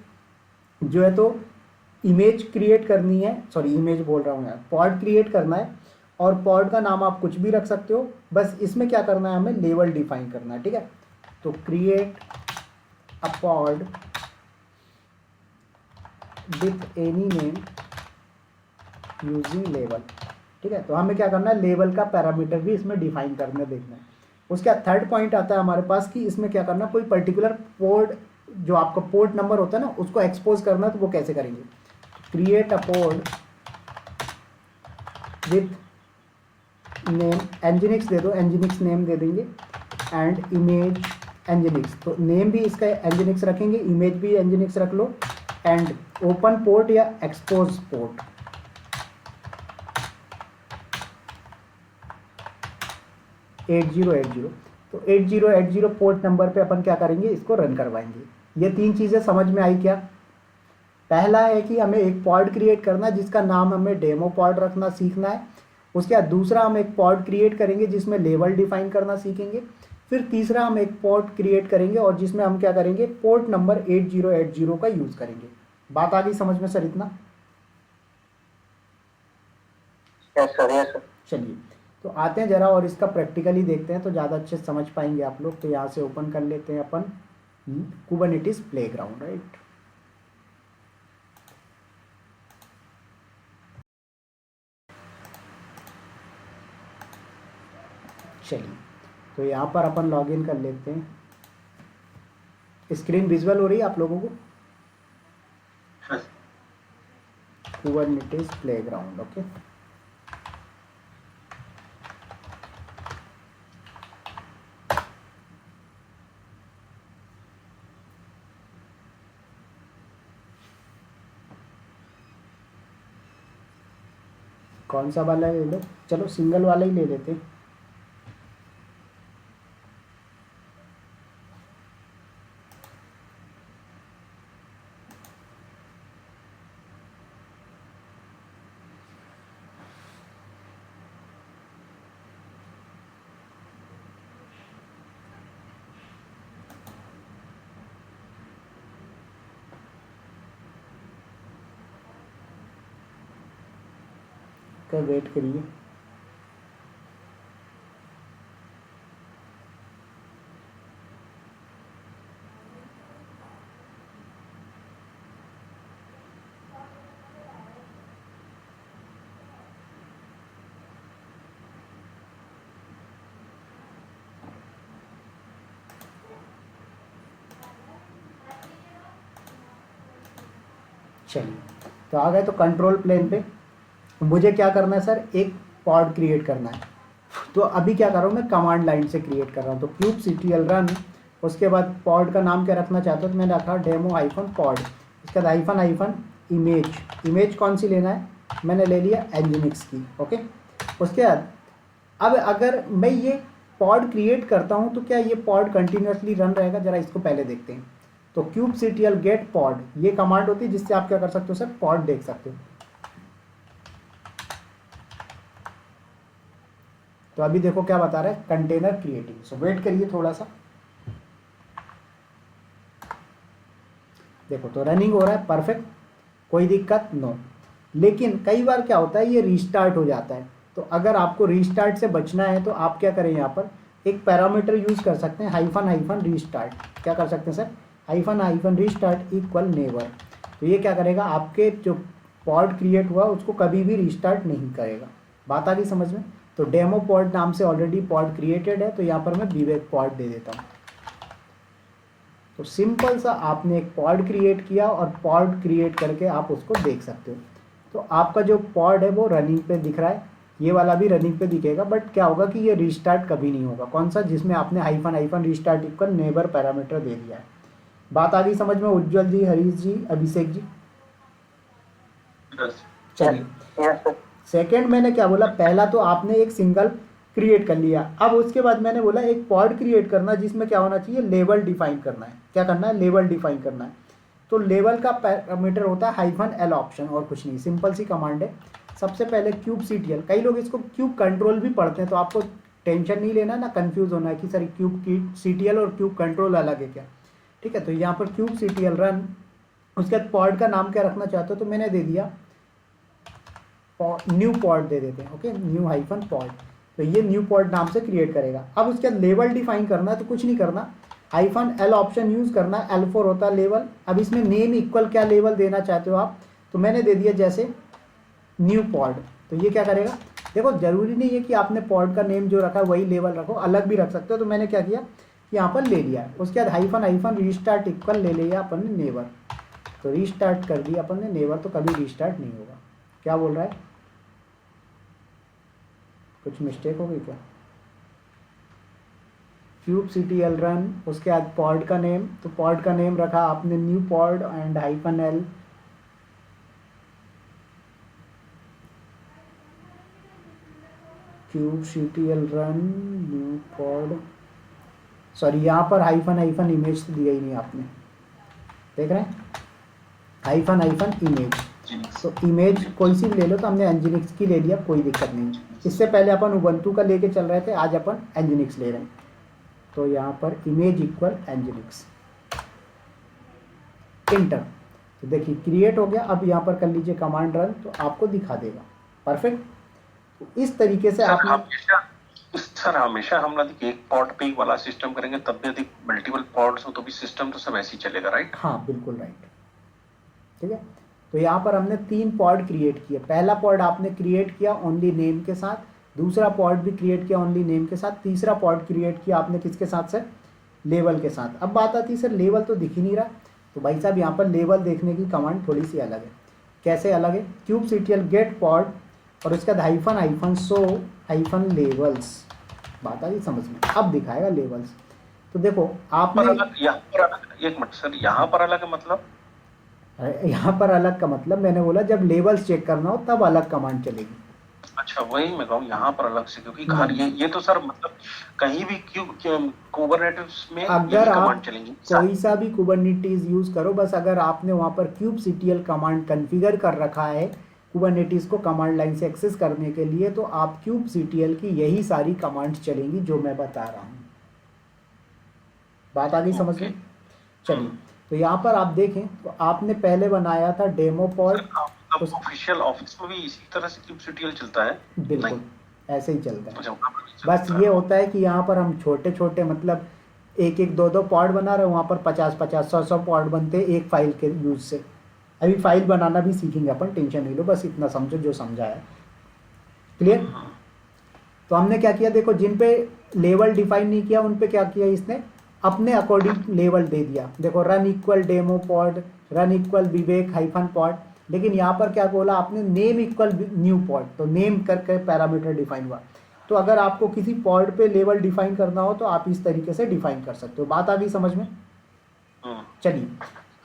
जो है तो इमेज क्रिएट करनी है, सॉरी इमेज बोल रहा हूँ यार, पॉड क्रिएट करना है, और पॉड का नाम आप कुछ भी रख सकते हो। बस इसमें क्या करना है, हमें लेवल डिफाइन करना है। ठीक है, तो create a pod with any name using level. ठीक है, तो हमें क्या करना है, लेवल का पैरामीटर भी इसमें डिफाइन करना देखना है। उसका थर्ड पॉइंट आता है हमारे पास कि इसमें क्या करना, कोई पर्टिकुलर पोर्ट, जो आपका पोर्ट नंबर होता है ना, उसको एक्सपोज करना है, तो वो कैसे करेंगे। Create a port with name nginx दे दो, एनजिनिक्स नेम दे देंगे, एंड इमेज एनजिनिक्स, तो नेम भी इसका एनजिनिक्स रखेंगे, इमेज भी एनजिनिक्स रख लो, एंड ओपन पोर्ट या एक्सपोज पोर्ट। एट जीरो, तो 8080 पोर्ट नंबर पे अपन क्या करेंगे, इसको रन करवाएंगे। ये 3 चीज़ें समझ में आई क्या? पहला है कि हमें एक पॉड क्रिएट करना है, जिसका नाम हमें डेमो पॉड रखना सीखना है। उसके बाद दूसरा हम एक पॉड क्रिएट करेंगे जिसमें लेवल डिफाइन करना सीखेंगे। फिर तीसरा हम एक पॉड क्रिएट करेंगे और जिसमें हम क्या करेंगे, पोर्ट नंबर 8080 का यूज़ करेंगे। बात आ गई समझ में सर इतना? Yes sir, yes sir. चलिए, तो आते हैं जरा और इसका प्रैक्टिकली देखते हैं, तो ज़्यादा अच्छे से समझ पाएंगे आप लोग। तो यहाँ से ओपन कर लेते हैं अपन कुबरनेटिस प्लेग्राउंड, राइट। चलिए, तो यहाँ पर अपन लॉगिन कर लेते हैं। स्क्रीन विजुअल हो रही है आप लोगों को? Kubernetes playground, okay. कौन सा वाला ले लो, चलो सिंगल वाला ही ले लेते हैं। क्या वेट करिए। चलिए, तो आ गए तो कंट्रोल प्लेन पे मुझे क्या करना है सर, एक पॉड क्रिएट करना है। तो अभी क्या कर रहा हूँ मैं, कमांड लाइन से क्रिएट कर रहा हूँ। तो kubectl रन, उसके बाद पॉड का नाम क्या रखना चाहता हूँ, तो मैंने रखा डेमो हाइफन पॉड। उसके बाद हाइफन हाइफन इमेज, इमेज कौन सी लेना है, मैंने ले लिया एनजिनिक्स की। ओके, उसके बाद अब अगर मैं ये पॉड क्रिएट करता हूँ तो क्या ये पॉड कंटिन्यूसली रन रहेगा, जरा इसको पहले देखते हैं। तो kubectl गेट पॉड ये कमांड होती है जिससे आप क्या कर सकते हो सर, पॉड देख सकते हो। तो अभी देखो क्या बता रहा है, कंटेनर क्रिएटिंग। सो वेट करिए थोड़ा सा, देखो तो रनिंग हो रहा है, परफेक्ट, कोई दिक्कत नो। लेकिन कई बार क्या होता है, ये रीस्टार्ट हो जाता है। तो अगर आपको रीस्टार्ट से बचना है तो आप क्या करें, यहाँ पर एक पैरामीटर यूज कर सकते हैं, हाइफन हाइफन रीस्टार्ट। क्या कर सकते हैं sir, hyphen hyphen restart equal never. तो ये क्या करेगा, आपके जो पॉड क्रिएट हुआ उसको कभी भी रीस्टार्ट नहीं करेगा। बात आ गई समझ में। तो डेमो पॉड नाम से ऑलरेडी पॉड क्रिएटेड है, तो यहाँ पर मैं विवेक पॉड दे देता हूँ। तो सिंपल सा आपने एक पॉड क्रिएट किया और पॉड क्रिएट करके आप उसको देख सकते हो। तो आपका जो पॉड है वो रनिंग पे दिख रहा है, ये वाला भी रनिंग पे दिखेगा, बट क्या होगा कि ये रीस्टार्ट कभी नहीं होगा। कौन सा, जिसमें आपने hyphen hyphen restart equal never parameter दे दिया है। बात आ गई समझ में उज्जवल जी, हरीश जी, अभिषेक जी। चलिए, यस सर। सेकंड मैंने क्या बोला, पहला तो आपने एक सिंगल क्रिएट कर लिया। अब उसके बाद मैंने बोला एक पॉड क्रिएट करना जिसमें क्या होना चाहिए, लेवल डिफाइन करना है। क्या करना है, लेवल डिफाइन करना है। तो लेवल का पैरामीटर होता है हाइफन एल ऑप्शन, और कुछ नहीं, सिंपल सी कमांड है। सबसे पहले kubectl, कई लोग इसको क्यूब कंट्रोल भी पढ़ते हैं, तो आपको टेंशन नहीं लेना ना, कंफ्यूज होना है कि सर kubectl और क्यूब कंट्रोल अलग है क्या। ठीक है, तो यहाँ पर kubectl रन, उसके बाद पॉड का नाम क्या रखना चाहते हो, तो मैंने दे दिया न्यू पॉड दे देते हैं। ओके, न्यू हाइफन पॉड, तो ये न्यू पॉड नाम से क्रिएट करेगा। अब उसके बाद लेवल डिफाइन करना है, तो कुछ नहीं करना, हाइफन एल ऑप्शन यूज करना है, L4 होता है लेवल। अब इसमें नेम इक्वल क्या लेवल देना चाहते हो आप, तो मैंने दे दिया जैसे न्यू पॉड। तो ये क्या करेगा, देखो जरूरी नहीं है कि आपने पॉड का नेम जो रखा है वही लेवल रखो, अलग भी रख सकते हो। तो मैंने क्या किया, यहाँ पर ले लिया। उसके बाद हाइफन हाइफन रीस्टार्ट इक्वल ले लिया अपन ने नेवर। तो रीस्टार्ट कर दिया अपन ने नेवर, तो कभी रीस्टार्ट नहीं होगा। क्या बोल रहा है, कुछ मिस्टेक हो गई क्या। kubectl रन, उसके बाद पॉड का नेम, तो पॉड का नेम रखा आपने new pod and hyphen L. kubectl run new pod, sorry यहाँ पर हाइफन हाइफन इमेज तो दिया ही नहीं आपने, देख रहे हैं, हाइफन हाइफन इमेज। तो इमेज कोई सी भी ले लो, तो हमने एनजिनिक्स की ले लिया, कोई दिक्कत नहीं। इससे पहले अपन उबंटू का लेके चल रहे थे, आज अपन एनजिनिक्स ले रहे हैं। तो यहाँ पर इमेज इक्वल एनजिनिक्स, इंटर। तो देखिए क्रिएट हो गया। अब यहाँ पर कर लीजिए कमांड रन, तो आपको दिखा देगा, परफेक्ट। तो इस तरीके से आप सर हमेशा हम यदि एक पॉड पे एक वाला सिस्टम करेंगे, तब भी यदि मल्टीपल पॉड्स हो तो भी सिस्टम तो सब ऐसे ही चलेगा, राइट। हाँ बिल्कुल राइट, ठीक है। तो यहाँ पर हमने 3 पॉड क्रिएट किए। पहला पॉड आपने क्रिएट किया ओनली नेम के साथ, दूसरा पॉड भी क्रिएट किया ओनली नेम के साथ, तीसरा पॉड क्रिएट किया आपने किसके साथ सर, लेवल के साथ। अब बात आती है सर लेवल तो दिख ही नहीं रहा, तो भाई साहब यहाँ पर लेवल देखने की कमांड थोड़ी सी अलग है। कैसे अलग है, kubectl गेट पॉड और उसके बाद hyphen hyphen show hyphen levels. बात आ गई समझ में, अब दिखाएगा लेवल्स। तो देखो आपने यहाँ पर अलग, एक मिनट सर, यहाँ पर अलग है मतलब, यहाँ पर अलग का मतलब मैंने बोला जब लेवल्स चेक करना हो तब अलग कमांड चलेगी। अच्छा वही मैं कहूँ यहाँ पर अलग से, क्योंकि ये तो सर मतलब कहीं भी कुबरनेटिस में अगर आप कमांड चलेंगी, कोई सा भी कुबरनेटिस यूज करो, बस अगर आपने वहाँ पर kubectl कमांड कॉन्फ़िगर कर रखा है कुबरनेटिस को कमांड लाइन से एक्सेस करने के लिए, तो आप kubectl की यही सारी कमांड्स चलेंगी जो मैं बता रहा हूँ। बात आ गई समझ में। चलिए, तो यहाँ पर आप देखें तो आपने पहले बनाया था डेमो पॉड, ऑफिशियल ऑफिस में भी इसी तरह से kubectl चलता है। बिल्कुल ऐसे ही चलता है। अच्छा, बस ये होता है कि यहाँ पर हम छोटे छोटे मतलब 1-1, 2-2 पॉड बना रहे हैं, वहाँ पर 50-50, 100-100 पॉड बनते हैं एक फाइल के यूज से। अभी फाइल बनाना भी सीखेंगे अपन, टेंशन नहीं लो, बस इतना समझो जो समझा है। क्लियर। तो हमने क्या किया, देखो जिन पे लेवल डिफाइन नहीं किया उन पे क्या किया इसने, अपने अकॉर्डिंग लेवल दे दिया। देखो run equal demo pod, run equal Vivek hyphen pod, लेकिन यहाँ पर क्या बोला आपने, नेम इक्वल न्यू पॉड, तो नेम करके पैरामीटर डिफाइन हुआ। तो अगर आपको किसी पॉड पे लेवल डिफाइन करना हो तो आप इस तरीके से डिफाइन कर सकते हो। बात आ गई समझ में? चलिए,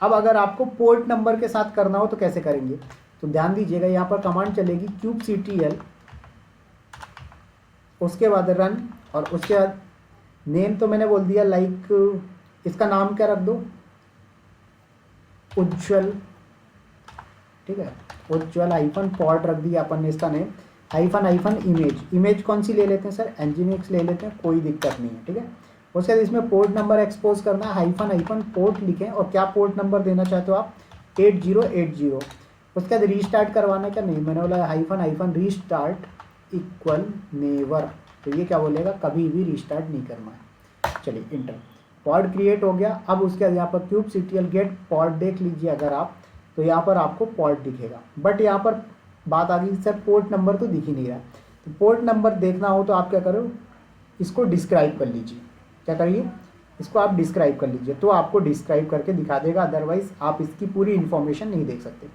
अब अगर आपको पोर्ट नंबर के साथ करना हो तो कैसे करेंगे, तो ध्यान दीजिएगा, यहाँ पर कमांड चलेगी kubectl, उसके बाद रन, और उसके बाद नेम तो मैंने बोल दिया, लाइक इसका नाम क्या रख दो, उज्ज्वल, ठीक है, उज्ज्वल हाइफन पॉड रख दिया अपन ने इसका नेम, हाइफन हाइफन इमेज कौन सी ले लेते हैं सर, एनजीनिक्स ले लेते हैं, कोई दिक्कत नहीं है, ठीक है। उसके बाद इसमें पोर्ट नंबर एक्सपोज करना है, हाइफन हाइफन पोर्ट लिखें, और क्या पोर्ट नंबर देना चाहते हो आप, 8080। उसके बाद रीस्टार्ट करवाना क्या, नहीं, मैंने बोला hyphen hyphen restart equal never, तो ये क्या बोलेगा, कभी भी रीस्टार्ट नहीं करना है। चलिए इंटर, पॉड क्रिएट हो गया। अब उसके बाद यहाँ पर kubectl गेट पॉड देख लीजिए अगर आप, तो यहाँ पर आपको पॉड दिखेगा, बट यहाँ पर बात आ गई सर पोर्ट नंबर तो दिख ही नहीं रहा। तो पोर्ट नंबर देखना हो तो आप क्या करो, इसको डिस्क्राइब कर लीजिए, क्या करिए, इसको आप डिस्क्राइब कर लीजिए, तो आपको डिस्क्राइब करके दिखा देगा, अदरवाइज आप इसकी पूरी इन्फॉर्मेशन नहीं देख सकते।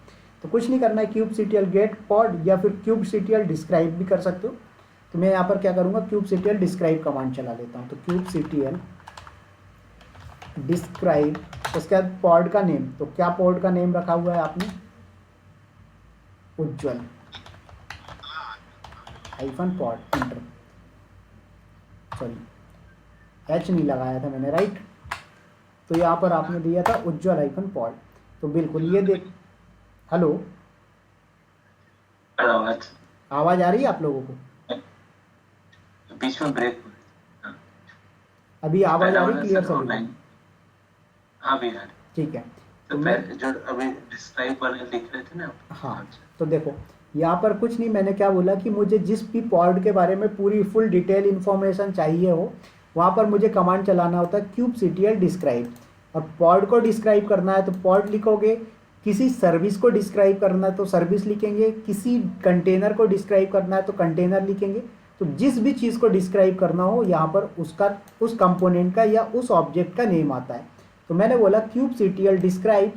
तो कुछ नहीं करना है, kubectl गेट पॉड या फिर kubectl डिस्क्राइब भी कर सकते हो। तो मैं यहाँ पर क्या करूँगा, kubectl डिस्क्राइब कमांड चला लेता हूँ। तो kubectl डिस्क्राइब, उसके बाद पॉड का नेम, तो क्या पॉड का नेम रखा हुआ है आपने, Ujjwal hyphen pod, enter, sorry H नहीं लगाया था मैंने, राइट। तो यहाँ पर आपने दिया था उज्ज्वल हाइफन पॉड, तो बिल्कुल ये देख, हेलो आवाज आ रही है आप लोगों को, बीच में ब्रेक, अभी आवाज आ रही क्लियर सभी? हाँ भी है, ठीक है। तो मैं जो अभी डिस्क्राइब वाले लिख रहे थे ना, हाँ, तो देखो यहाँ पर कुछ नहीं, मैंने क्या बोला कि मुझे जिस भी पॉड के बारे में पूरी फुल डिटेल इन्फॉर्मेशन चाहिए हो, वहाँ पर मुझे कमांड चलाना होता है kubectl डिस्क्राइब, और पॉड को डिस्क्राइब करना है तो पॉड लिखोगे, किसी सर्विस को डिस्क्राइब करना है तो सर्विस लिखेंगे, किसी कंटेनर को डिस्क्राइब करना है तो कंटेनर लिखेंगे। तो जिस भी चीज़ को डिस्क्राइब करना हो यहाँ पर उसका, उस कंपोनेंट का या उस ऑब्जेक्ट का नेम आता है। तो मैंने बोला kubectl डिस्क्राइब,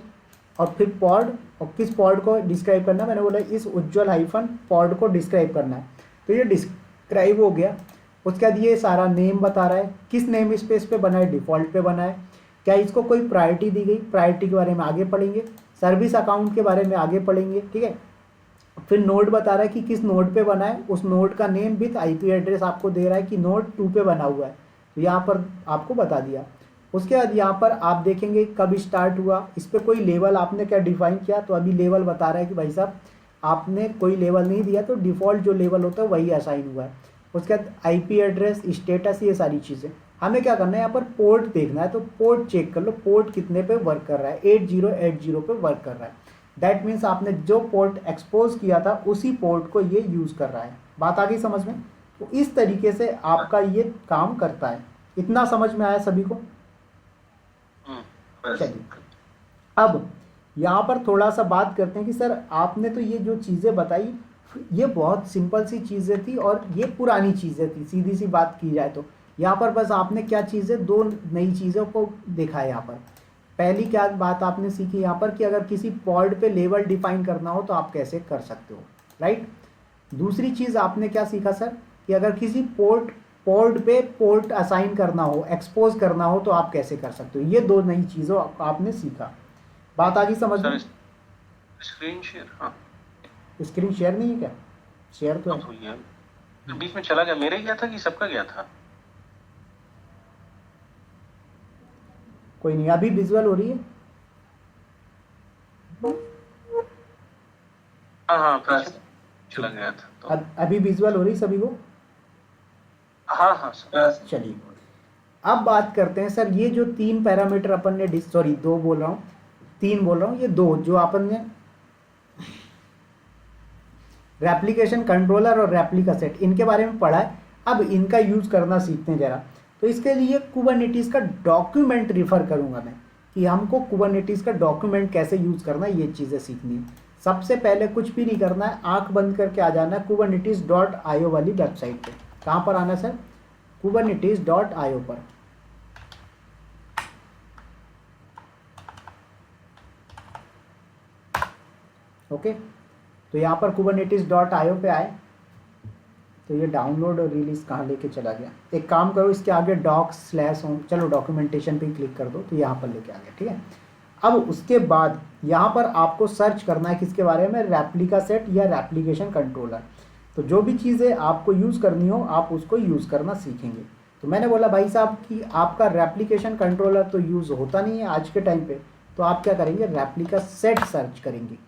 और फिर पॉड, और किस पॉड को डिस्क्राइब करना है, मैंने बोला इस उज्ज्वल हाइफन पॉड को डिस्क्राइब करना है, तो ये डिस्क्राइब हो गया। उसके बाद ये सारा नेम बता रहा है, किस नेम स्पेस पे बना है, डिफ़ॉल्ट पे बना है, क्या इसको कोई प्रायोरिटी दी गई, प्रायोरिटी के बारे में आगे पढ़ेंगे, सर्विस अकाउंट के बारे में आगे पढ़ेंगे, ठीक है। फिर नोड बता रहा है कि किस नोड पे बना है, उस नोड का नेम विथ IP एड्रेस आपको दे रहा है कि नोड 2 पे बना हुआ है, तो यहाँ पर आपको बता दिया। उसके बाद यहाँ पर आप देखेंगे कब स्टार्ट हुआ, इस पर कोई लेवल आपने क्या डिफाइन किया, तो अभी लेवल बता रहा है कि भाई साहब आपने कोई लेवल नहीं दिया, तो डिफ़ॉल्ट जो लेवल होता है वही असाइन हुआ है। उसके बाद IP एड्रेस, स्टेटस, ये सारी चीज़ें। हमें क्या करना है, यहाँ पर पोर्ट देखना है, तो पोर्ट चेक कर लो, पोर्ट कितने पे वर्क कर रहा है, 8080 पे वर्क कर रहा है। दैट मीन्स आपने जो पोर्ट एक्सपोज किया था उसी पोर्ट को ये यूज़ कर रहा है। बात आ गई समझ में? तो इस तरीके से आपका ये काम करता है। इतना समझ में आया सभी को? चलिए, अब यहाँ पर थोड़ा सा बात करते हैं कि सर आपने तो ये जो चीज़ें बताई ये बहुत सिंपल सी चीज़ें थी और ये पुरानी चीज़ें थी, सीधी सी बात की जाए तो। यहाँ पर बस आपने क्या चीज़ें, दो नई चीज़ों को देखा है। यहाँ पर पहली क्या बात आपने सीखी यहाँ पर कि अगर किसी पॉड पे लेवल डिफाइन करना हो तो आप कैसे कर सकते हो, राइट। दूसरी चीज़ आपने क्या सीखा सर कि अगर किसी पोर्ट पे पोर्ट असाइन करना हो, एक्सपोज करना हो तो आप कैसे कर सकते हो। ये दो नई चीज़ों आपने सीखा। बात आ गई समझ में? स्क्रीन शेयर, हाँ स्क्रीन शेयर नहीं है क्या? शेयर तो है, बीच में चला गया। मेरे गया था कि सबका गया था? कोई नहीं, अभी विजुअल हो रही है? हाँ चला गया था तो। अभी विजुअल हो रही सभी को? हाँ चलिए, अब बात करते हैं सर ये जो तीन पैरामीटर अपन ने सॉरी दो बोल रहा हूँ, तीन बोल रहा हूँ, ये दो जो अपन ने रेप्लिकेशन कंट्रोलर और रेप्लिका सेट इनके बारे में पढ़ा है। अब इनका यूज करना सीखते हैं जरा। तो इसके लिए कुबरनेटिस का डॉक्यूमेंट रेफर करूंगा मैं कि हमको कुबरनेटिस का डॉक्यूमेंट कैसे यूज करना है, ये चीज़ें सीखनी है। सबसे पहले कुछ भी नहीं करना है, आंख बंद करके आ जाना है kubernetes.io वाली वेबसाइट पे। कहाँ पर आना सर? kubernetes.io पर। ओके, तो यहाँ पर kubernetes.io पे आए तो ये डाउनलोड और रिलीज कहाँ लेके चला गया। एक काम करो, इसके आगे docs/home, चलो डॉक्यूमेंटेशन पे क्लिक कर दो तो यहाँ पर लेके आ गया। ठीक है, अब उसके बाद यहाँ पर आपको सर्च करना है किसके बारे में, रेप्लिका सेट या रेप्लिकेशन कंट्रोलर। तो जो भी चीज़ें आपको यूज़ करनी हो आप उसको यूज़ करना सीखेंगे। तो मैंने बोला भाई साहब कि आपका रेप्लिकेशन कंट्रोलर तो यूज़ होता नहीं है आज के टाइम पे, तो आप क्या करेंगे, रेप्लिका सेट सर्च करेंगे।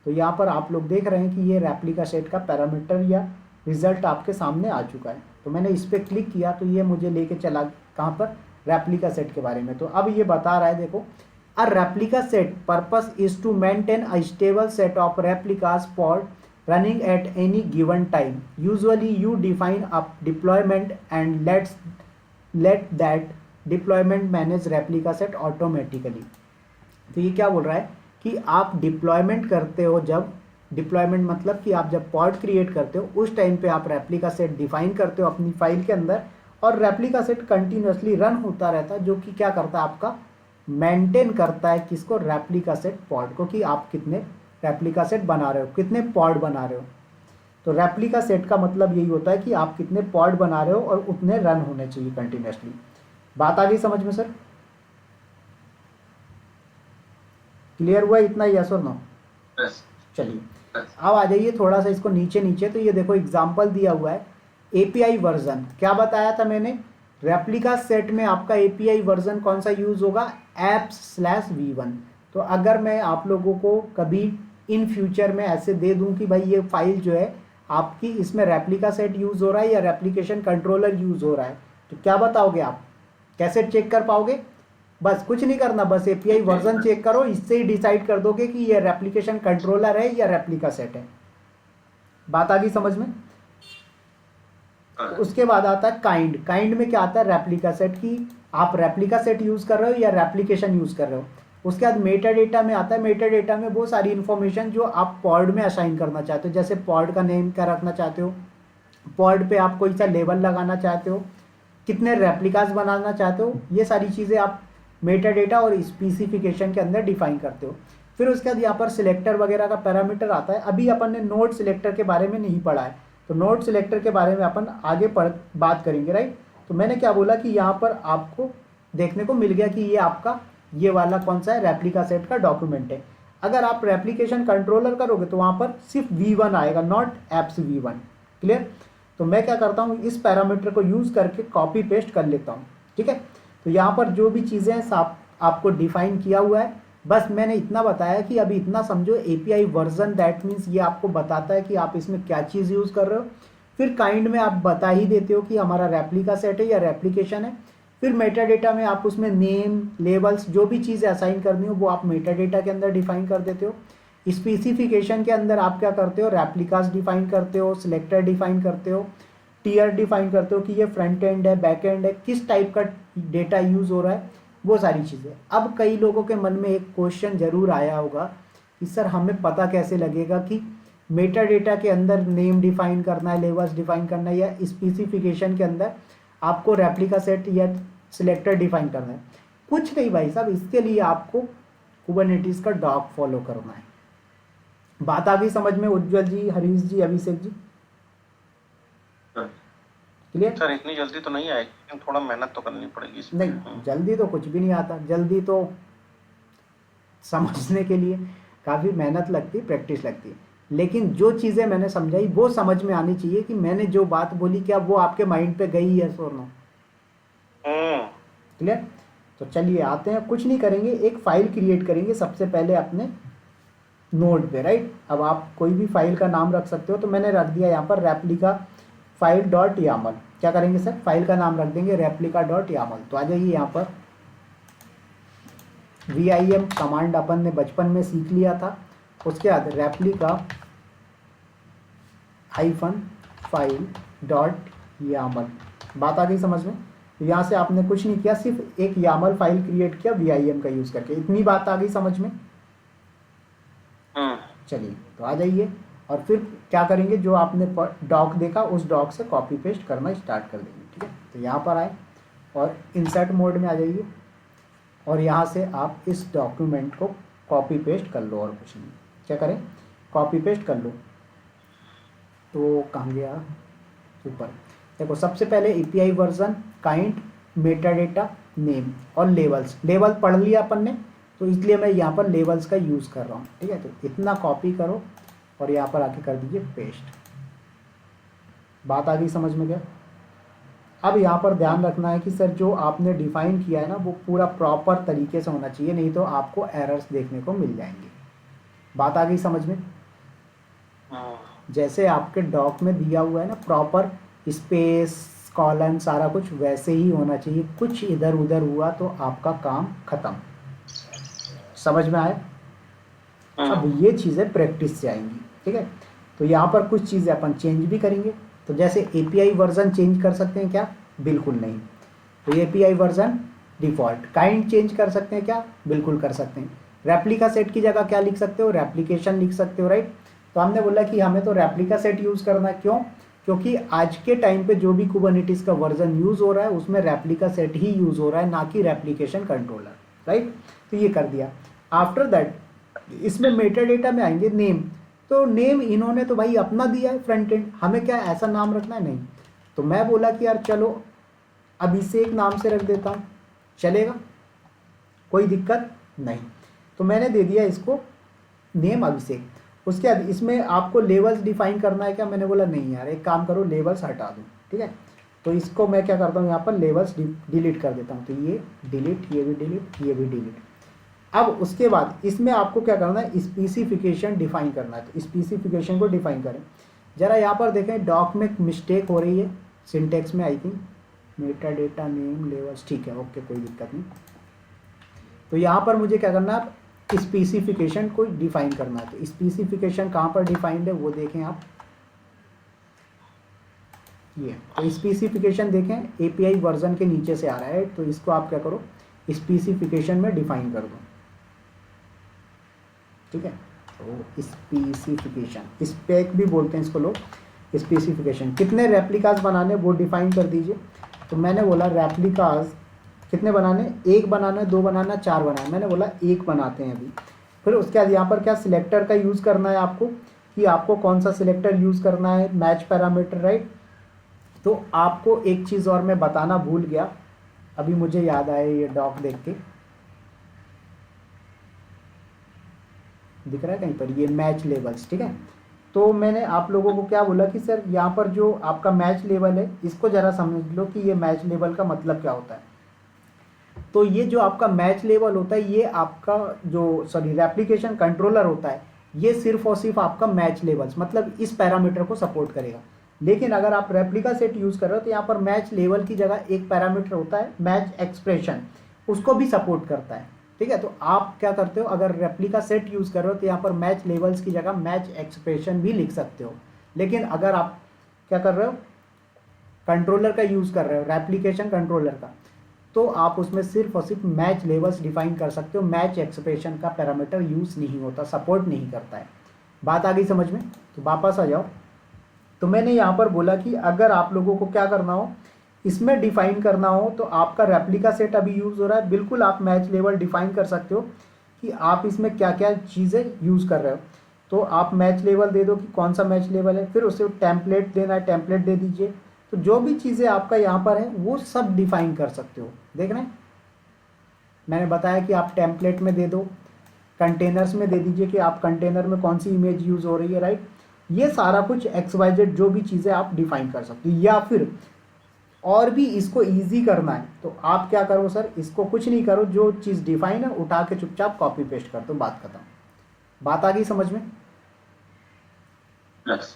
तो यहाँ पर आप लोग देख रहे हैं कि ये रेप्लिका सेट का पैरामीटर या रिजल्ट आपके सामने आ चुका है। तो मैंने इस पर क्लिक किया तो ये मुझे लेके चला कहाँ पर, रेप्लिका सेट के बारे में। तो अब ये बता रहा है, देखो, a replica set purpose is to maintain a stable set of replicas pod running at any given time. Usually you define a deployment and let that deployment manage replica set automatically. तो ये क्या बोल रहा है कि आप deployment करते हो, जब डिप्लॉयमेंट मतलब कि आप जब पॉड क्रिएट करते हो उस टाइम पे आप रेप्लिका सेट डिफाइन करते हो अपनी फाइल के अंदर, और रेप्लिका सेट कंटिन्यूसली रन होता रहता है, जो कि क्या करता है, आपका मेंटेन करता है किसको, रेप्लिका सेट पॉड को, कि आप कितने रेप्लिका सेट बना रहे हो, कितने पॉड बना रहे हो। तो रेप्लिका सेट का मतलब यही होता है कि आप कितने पॉड बना रहे हो और उतने रन होने चाहिए कंटिन्यूसली। बात आ गई समझ में सर? क्लियर हुआ इतना, यस और नो? चलिए अब आ जाइए थोड़ा सा इसको नीचे नीचे। तो ये देखो एग्जांपल दिया हुआ है, एपीआई वर्जन। क्या बताया था मैंने, रेप्लिका सेट में आपका एपीआई वर्जन कौन सा यूज होगा, apps/v1। तो अगर मैं आप लोगों को कभी इन फ्यूचर में ऐसे दे दूं कि भाई ये फाइल जो है आपकी, इसमें रेप्लिका सेट यूज हो रहा है या रेप्लिकेशन कंट्रोलर यूज हो रहा है, तो क्या बताओगे आप, कैसे चेक कर पाओगे? बस कुछ नहीं करना, बस एपीआई वर्जन चेक करो, इससे ही डिसाइड कर दोगे कि ये रेप्लिकेशन कंट्रोलर है या रेप्लिका सेट है। बात आ गई समझ में? उसके बाद आता है काइंड। काइंड में क्या आता है, रेप्लिका सेट की आप रेप्लिका सेट यूज कर रहे हो या रेप्लिकेशन यूज कर रहे हो। उसके बाद मेटा डेटा में आता है, मेटा डेटा में वो सारी इन्फॉर्मेशन जो आप पॉड में असाइन करना चाहते हो, जैसे पॉड का नेम क्या रखना चाहते हो, पॉड पे आप कोई सा लेबल लगाना चाहते हो, कितने रेप्लिकास बनाना चाहते हो, ये सारी चीज़ें आप मेटा डेटा और स्पेसिफिकेशन के अंदर डिफाइन करते हो। फिर उसके बाद यहाँ पर सिलेक्टर वगैरह का पैरामीटर आता है। अभी अपन ने नोड सिलेक्टर के बारे में नहीं पढ़ा है, तो नोड सिलेक्टर के बारे में अपन आगे बात करेंगे, राइट। तो मैंने क्या बोला कि यहाँ पर आपको देखने को मिल गया कि ये आपका ये वाला कौन सा है, रेप्लिका सेट का डॉक्यूमेंट है। अगर आप रेप्लिकेशन कंट्रोलर करोगे तो वहाँ पर सिर्फ v1 आएगा, नॉट एप्स v1। क्लियर? तो मैं क्या करता हूँ, इस पैरामीटर को यूज़ करके कॉपी पेस्ट कर लेता हूँ। ठीक है, तो यहाँ पर जो भी चीज़ें हैं आपको डिफाइन किया हुआ है। बस मैंने इतना बताया कि अभी इतना समझो, एपीआई वर्जन दैट मीन्स ये आपको बताता है कि आप इसमें क्या चीज़ यूज़ कर रहे हो। फिर काइंड में आप बता ही देते हो कि हमारा रेप्लिका सेट है या रेप्लिकेशन है। फिर मेटा डेटा में आप उसमें नेम, लेबल्स, जो भी चीज़ें असाइन करनी हो वो आप मेटा डेटा के अंदर डिफाइन कर देते हो। स्पेसिफिकेशन के अंदर आप क्या करते हो, रेप्लिकास डिफाइन करते हो, सिलेक्टर डिफाइन करते हो, टीयर डिफाइन करते हो कि ये फ्रंट एंड है, बैक एंड है, किस टाइप का डेटा यूज़ हो रहा है, वो सारी चीज़ें। अब कई लोगों के मन में एक क्वेश्चन ज़रूर आया होगा कि सर हमें पता कैसे लगेगा कि मेटा डेटा के अंदर नेम डिफाइन करना है, लेबल्स डिफाइन करना है, या स्पेसिफिकेशन के अंदर आपको रेप्लिका सेट या सिलेक्टर डिफाइन करना है। कुछ नहीं भाई साहब, इसके लिए आपको कुबरनेटिस का डॉक फॉलो करना है। बात आ गई समझ में उज्जवल जी, हरीश जी, अभिषेक जी? क्लियर? सर इतनी जल्दी तो नहीं आएगी, लेकिन थोड़ा मेहनत तो करनी पड़ेगी इसमें। नहीं, जल्दी तो कुछ भी नहीं आता, जल्दी तो समझने के लिए काफ़ी मेहनत लगती है, प्रैक्टिस लगती है। लेकिन जो चीज़ें मैंने समझाई वो समझ में आनी चाहिए कि मैंने जो बात बोली क्या वो आपके माइंड पे गई है, सो नो? क्लियर? तो चलिए आते हैं, कुछ नहीं करेंगे, एक फाइल क्रिएट करेंगे सबसे पहले अपने नोड पे, राइट। अब आप कोई भी फाइल का नाम रख सकते हो, तो मैंने रख दिया यहाँ पर रेप्लिका फाइल डॉट यामल। क्या करेंगे सर, फाइल का नाम रख देंगे रेप्लिका डॉट यामल। तो आ जाइए यहाँ पर, VIM कमांड अपन ने बचपन में सीख लिया था। उसके बाद रेप्लिका -फाइल डॉट यामल। बात आ गई समझ में? तो यहाँ से आपने कुछ नहीं किया, सिर्फ एक यामल फाइल क्रिएट किया VIM का यूज़ करके। इतनी बात आ गई समझ में? चलिए तो आ जाइए, और फिर क्या करेंगे, जो आपने डॉक देखा उस डॉक से कॉपी पेस्ट करना स्टार्ट कर देंगे। ठीक है, तो यहाँ पर आए और इंसर्ट मोड में आ जाइए। और यहाँ से आप इस डॉक्यूमेंट को कॉपी पेस्ट कर लो और कुछ नहीं। क्या करें, कॉपी पेस्ट कर लो। तो कहाँ गया, ऊपर देखो। सबसे पहले API version, kind, Meta data, name और लेवल्स। लेवल पढ़ लिया अपन ने, तो इसलिए मैं यहाँ पर लेवल्स का यूज़ कर रहा हूँ। ठीक है, तो इतना कॉपी करो और यहाँ पर आके कर दीजिए पेस्ट। बात आ गई समझ में क्या? अब यहाँ पर ध्यान रखना है कि सर जो आपने डिफाइन किया है ना वो पूरा प्रॉपर तरीके से होना चाहिए, नहीं तो आपको एरर्स देखने को मिल जाएंगे। बात आ गई समझ में? जैसे आपके डॉक में दिया हुआ है ना प्रॉपर स्पेस कॉलन सारा कुछ वैसे ही होना चाहिए। कुछ इधर उधर हुआ तो आपका काम खत्म। समझ में आया? अब ये चीज़ें प्रैक्टिस से आएंगी। ठीक है, तो यहाँ पर कुछ चीज़ें अपन चेंज भी करेंगे। तो जैसे एपीआई वर्जन चेंज कर सकते हैं क्या? बिल्कुल नहीं। तो API version default. Kind change कर सकते हैं क्या? बिल्कुल कर सकते हैं। रेप्लिका सेट की जगह क्या लिख सकते हो? रेप्लिकेशन लिख सकते हो, राइट। तो हमने बोला कि हमें तो रेप्लिका सेट यूज़ करना है। क्यों? क्योंकि आज के टाइम पे जो भी कुबरनेटिस का वर्जन यूज़ हो रहा है उसमें रेप्लिका सेट ही यूज़ हो रहा है, ना कि रेप्लिकेशन कंट्रोलर, राइट। तो ये कर दिया। आफ्टर दैट इसमें मेटा डेटा में आएंगे नेम। तो नेम इन्होंने तो भाई अपना दिया है फ्रंट एंड, हमें क्या ऐसा नाम रखना है? नहीं। तो मैं बोला कि यार चलो अभिषेक नाम से रख देता हूँ, चलेगा? कोई दिक्कत नहीं। तो मैंने दे दिया इसको नेम अभिषेक। उसके बाद इसमें आपको लेवल्स डिफाइन करना है क्या? मैंने बोला नहीं यार, एक काम करो लेवल्स हटा दूँ। ठीक है, तो इसको मैं क्या करता हूँ, यहाँ पर लेवल्स डिलीट कर देता हूँ। तो ये डिलीट, ये भी डिलीट, ये भी डिलीट। अब उसके बाद इसमें आपको क्या करना है, स्पेसिफिकेशन डिफाइन करना है। तो स्पेसिफिकेशन को डिफाइन करें। ज़रा यहाँ पर देखें डॉक में मिस्टेक हो रही है सिंटेक्स में, I think Meta data name levels, ठीक है, ओके, कोई दिक्कत नहीं। तो यहाँ पर मुझे क्या करना है, स्पेसिफिकेशन को डिफाइन करना है। तो स्पेसिफिकेशन कहाँ पर डिफाइंड है वो देखें आप, ये तो स्पेसिफिकेशन देखें एपीआई वर्जन के नीचे से आ रहा है। तो इसको आप क्या करो, स्पेसिफिकेशन में डिफाइन कर दो। ठीक है, तो स्पेसिफिकेशन, स्पेक भी बोलते हैं इसको लोग। स्पेसिफिकेशन कितने रेप्लिकास बनाने वो डिफाइन कर दीजिए। तो मैंने बोला रेप्लिकास कितने बनाने, 1 बनाना, 2 बनाना, 4 बनाना। मैंने बोला 1 बनाते हैं अभी। फिर उसके बाद यहाँ पर क्या सिलेक्टर का यूज़ करना है आपको, कि आपको कौन सा सिलेक्टर यूज़ करना है, मैच पैरामीटर, राइट। तो आपको एक चीज़ और मैं बताना भूल गया, अभी मुझे याद आया ये डॉक देख के, दिख रहा है कहीं पर ये मैच लेवल्स। ठीक है, तो मैंने आप लोगों को क्या बोला कि सर यहाँ पर जो आपका मैच लेवल है इसको ज़रा समझ लो कि ये मैच लेवल का मतलब क्या होता है। तो ये जो आपका मैच लेवल होता है ये आपका जो रेप्लिकेशन कंट्रोलर होता है ये सिर्फ और सिर्फ आपका मैच लेवल्स मतलब इस पैरामीटर को सपोर्ट करेगा। लेकिन अगर आप रेप्लिका सेट यूज़ कर रहे हो तो यहाँ पर मैच लेवल की जगह एक पैरामीटर होता है मैच एक्सप्रेशन, उसको भी सपोर्ट करता है। ठीक है, तो आप क्या करते हो, अगर रेप्लिका सेट यूज़ कर रहे हो तो यहाँ पर मैच लेवल्स की जगह मैच एक्सप्रेशन भी लिख सकते हो। लेकिन अगर आप क्या कर रहे हो, कंट्रोलर का यूज़ कर रहे हो, रेप्लिकेशन कंट्रोलर का, तो आप उसमें सिर्फ और सिर्फ मैच लेवल्स डिफाइन कर सकते हो। मैच एक्सप्रेशन का पैरामीटर यूज़ नहीं होता, सपोर्ट नहीं करता है। बात आ गई समझ में? तो वापस आ जाओ। तो मैंने यहाँ पर बोला कि अगर आप लोगों को क्या करना हो, इसमें डिफाइन करना हो, तो आपका रेप्लिका सेट अभी यूज़ हो रहा है, बिल्कुल आप मैच लेवल डिफाइन कर सकते हो कि आप इसमें क्या क्या चीज़ें यूज़ कर रहे हो। तो आप मैच लेवल दे दो कि कौन सा मैच लेवल है, फिर उसे टेम्पलेट देना है, टेम्पलेट दे दीजिए। तो जो भी चीज़ें आपका यहाँ पर है वो सब डिफाइन कर सकते हो। देख रहे हैं, मैंने बताया कि आप टेम्पलेट में दे दो, कंटेनर्स में दे दीजिए कि आप कंटेनर में कौन सी इमेज यूज़ हो रही है, राइट। ये सारा कुछ XYZ जो भी चीज़ें आप डिफाइन कर सकते हो। या फिर और भी इसको ईजी करना है तो आप क्या करो सर, इसको कुछ नहीं करो, जो चीज़ डिफाइन है उठा के चुपचाप कॉपी पेस्ट कर दो, बात खत्म। बात आ गई समझ में? Yes.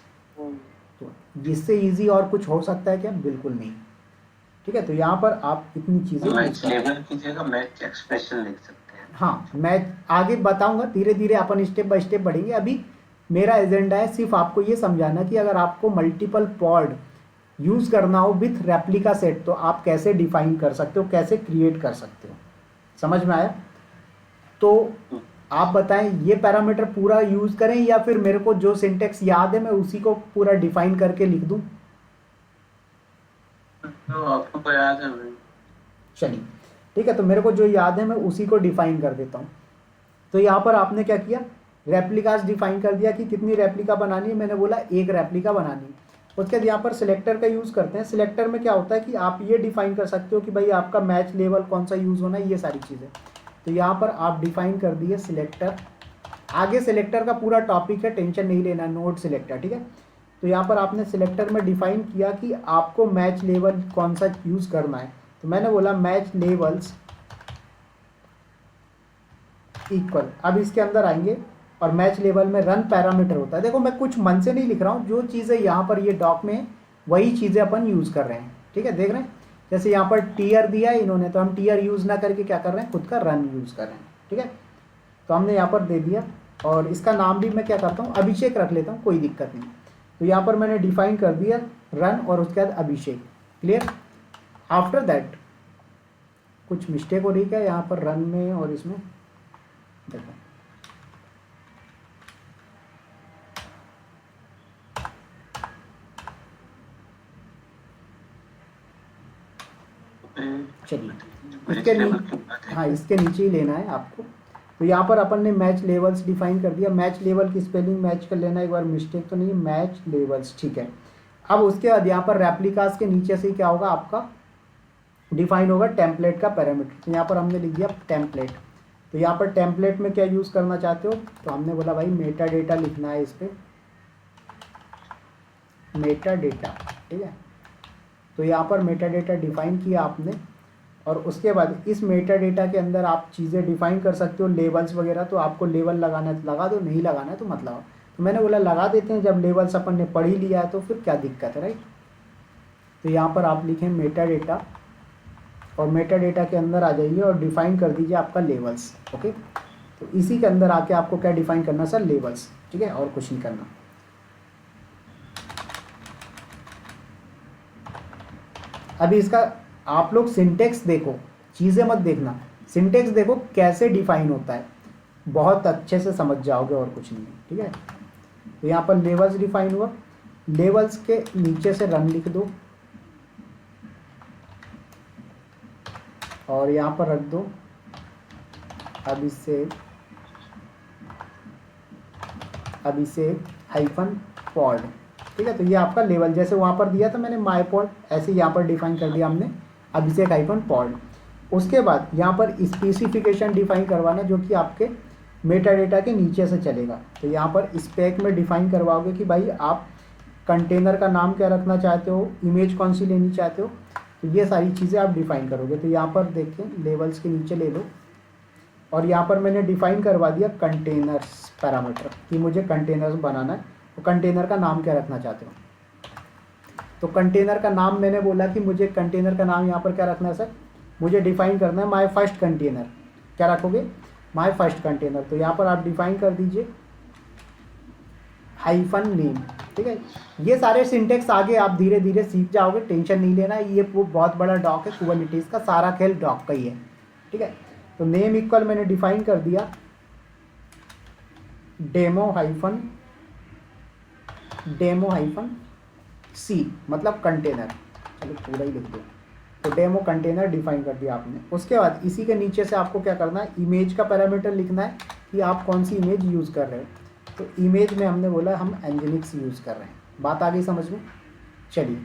तो जिससे इजी और कुछ हो सकता है क्या? बिल्कुल नहीं। ठीक है, तो यहाँ पर आप इतनी चीज़ें मैच लेवल की जगह मैच एक्सप्रेशन लिख सकते हैं। हाँ, मैं आगे बताऊंगा, धीरे धीरे अपन स्टेप बाय स्टेप बढ़ेंगे। अभी मेरा एजेंडा है सिर्फ आपको ये समझाना कि अगर आपको मल्टीपल पॉड यूज़ करना हो विथ रेप्लिका सेट तो आप कैसे डिफाइन कर सकते हो, कैसे क्रिएट कर सकते हो। समझ में आया? तो आप बताएं ये पैरामीटर पूरा यूज़ करें या फिर मेरे को जो सिंटेक्स याद है मैं उसी को पूरा डिफाइन करके लिख दूं? तो आपको याद है? चलिए, ठीक है, तो मेरे को जो याद है मैं उसी को डिफाइन कर देता हूँ। तो यहाँ पर आपने क्या किया, रेप्लिकास डिफाइन कर दिया कि कितनी रेप्लिका बनानी है, मैंने बोला एक रेप्लिका बनानी है। उसके बाद यहाँ पर सिलेक्टर का यूज़ करते हैं। सिलेक्टर में क्या होता है कि आप ये डिफाइन कर सकते हो कि भाई आपका मैच लेवल कौन सा यूज़ होना है, ये सारी चीज़ें। तो यहाँ पर आप डिफाइन कर दिए सिलेक्टर। आगे सिलेक्टर का पूरा टॉपिक है, टेंशन नहीं लेना, नोड सिलेक्टर, ठीक है। तो यहाँ पर आपने सिलेक्टर में डिफाइन किया कि आपको मैच लेवल कौन सा यूज़ करना है। तो मैंने बोला मैच लेवल्स इक्वल। अब इसके अंदर आएंगे और मैच लेवल में रन पैरामीटर होता है। देखो मैं कुछ मन से नहीं लिख रहा हूँ, जो चीज़ें यहाँ पर ये डॉक में वही चीज़ें अपन यूज़ कर रहे हैं, ठीक है। देख रहे हैं, जैसे यहाँ पर टीयर दिया है इन्होंने, तो हम टीयर यूज़ ना करके क्या कर रहे हैं, खुद का रन यूज़ कर रहे हैं, ठीक है। तो हमने यहाँ पर दे दिया और इसका नाम भी मैं क्या करता हूँ, अभिषेक रख लेता हूँ, कोई दिक्कत नहीं। तो यहाँ पर मैंने डिफाइन कर दिया रन और उसके बाद अभिषेक, क्लियर। आफ्टर दैट कुछ मिस्टेक हो रही क्या यहाँ पर रन में और इसमें, देखो चलिए इसके नीचे, हाँ इसके नीचे ही लेना है आपको। तो यहाँ पर अपन ने मैच लेवल्स डिफाइन कर दिया। मैच लेवल की स्पेलिंग मैच कर लेना, एक बार मिस्टेक तो नहीं, मैच लेवल्स, ठीक है। अब उसके बाद यहाँ पर रेप्लिकास के नीचे से क्या होगा, आपका डिफाइन होगा टेम्पलेट का पैरामीटर। तो यहाँ पर हमने लिख दिया टेम्पलेट। तो यहाँ पर टेम्पलेट में क्या यूज़ करना चाहते हो, तो हमने बोला भाई मेटा डेटा लिखना है इस पर, मेटा डेटा, ठीक है। तो यहाँ पर मेटा डेटा डिफाइन किया आपने और उसके बाद इस मेटा डेटा के अंदर आप चीज़ें डिफाइन कर सकते हो, लेवल्स वगैरह। तो आपको लेवल लगाना है तो लगा दो, नहीं लगाना है तो मत लगाओ। तो मैंने बोला लगा देते हैं, जब लेवल्स अपन ने पढ़ ही लिया है तो फिर क्या दिक्कत है, राइट। तो यहाँ पर आप लिखें मेटा डेटा और मेटा डेटा के अंदर आ जाइए और डिफाइन कर दीजिए आपका लेवल्स, ओके। तो इसी के अंदर आके आपको क्या डिफाइन करना सर, लेवल्स, ठीक है, और कुछ नहीं करना। अभी इसका आप लोग सिंटेक्स देखो, चीज़ें मत देखना, सिंटेक्स देखो कैसे डिफाइन होता है, बहुत अच्छे से समझ जाओगे और कुछ नहीं है, ठीक है। तो यहाँ पर लेवल्स डिफाइन हुआ, लेवल्स के नीचे से रन लिख दो और यहाँ पर रख दो अभिषेक हाइफन पॉड, ठीक है। तो ये आपका लेवल जैसे वहाँ पर दिया था मैंने माई पॉड, ऐसे यहाँ पर डिफाइन कर दिया हमने अभिषेक हाइफन पॉड। उसके बाद यहाँ पर स्पेसिफिकेशन डिफाइन करवाना जो कि आपके मेटा डेटा के नीचे से चलेगा। तो यहाँ पर स्पेक में डिफाइन करवाओगे कि भाई आप कंटेनर का नाम क्या रखना चाहते हो, इमेज कौन सी लेनी चाहते हो, तो ये सारी चीज़ें आप डिफाइन करोगे। तो यहाँ पर देखें लेवल्स के नीचे ले लो और यहाँ पर मैंने डिफाइन करवा दिया कंटेनर्स पैरामीटर कि मुझे कंटेनर्स बनाना है। तो कंटेनर का नाम क्या रखना चाहते हो, तो कंटेनर का नाम मैंने बोला कि मुझे कंटेनर का नाम यहाँ पर क्या रखना है सर, मुझे डिफाइन करना है माय फर्स्ट कंटेनर। क्या रखोगे, माय फर्स्ट कंटेनर। तो यहाँ पर आप डिफाइन कर दीजिए हाइफन नेम, ठीक है। ये सारे सिंटेक्स आगे आप धीरे धीरे सीख जाओगे, टेंशन नहीं लेना। ये वो बहुत बड़ा डॉक है, कुबरनेटिस का सारा खेल डॉक का ही है, ठीक है। तो नेम इक्वल मैंने डिफाइन कर दिया डेमो हाइफन सी, मतलब कंटेनर, चलो पूरा ही लिख दो। तो डेमो कंटेनर डिफाइन कर दिया आपने। उसके बाद इसी के नीचे से आपको क्या करना है, इमेज का पैरामीटर लिखना है कि आप कौन सी इमेज यूज़ कर रहे हो। तो इमेज में हमने बोला हम एंजेलिक्स यूज़ कर रहे हैं। बात आ गई समझ में, चलिए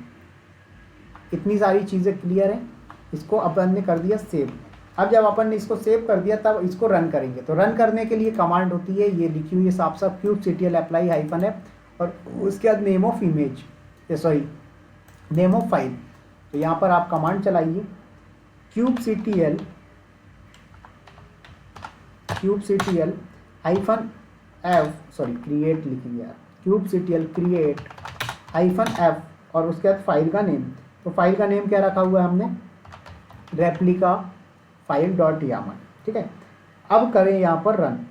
इतनी सारी चीज़ें क्लियर हैं। इसको अपन ने कर दिया सेव। अब जब अपन ने इसको सेव कर दिया तब इसको रन करेंगे। तो रन करने के लिए कमांड होती है, ये लिखी हुई है साफ साफ, kubectl अप्लाई हाइफन है और उसके बाद name of image, name of file. तो यहाँ पर आप कमांड चलाइए kubectl हाइफन एफ, क्रिएट लिखिए यार, kubectl क्रिएट हाइफन एफ और उसके बाद फाइल का नेम। तो फाइल का नेम क्या रखा हुआ है हमने, रेप्लिका फाइल डॉट यामल, ठीक है। अब करें यहाँ पर रन,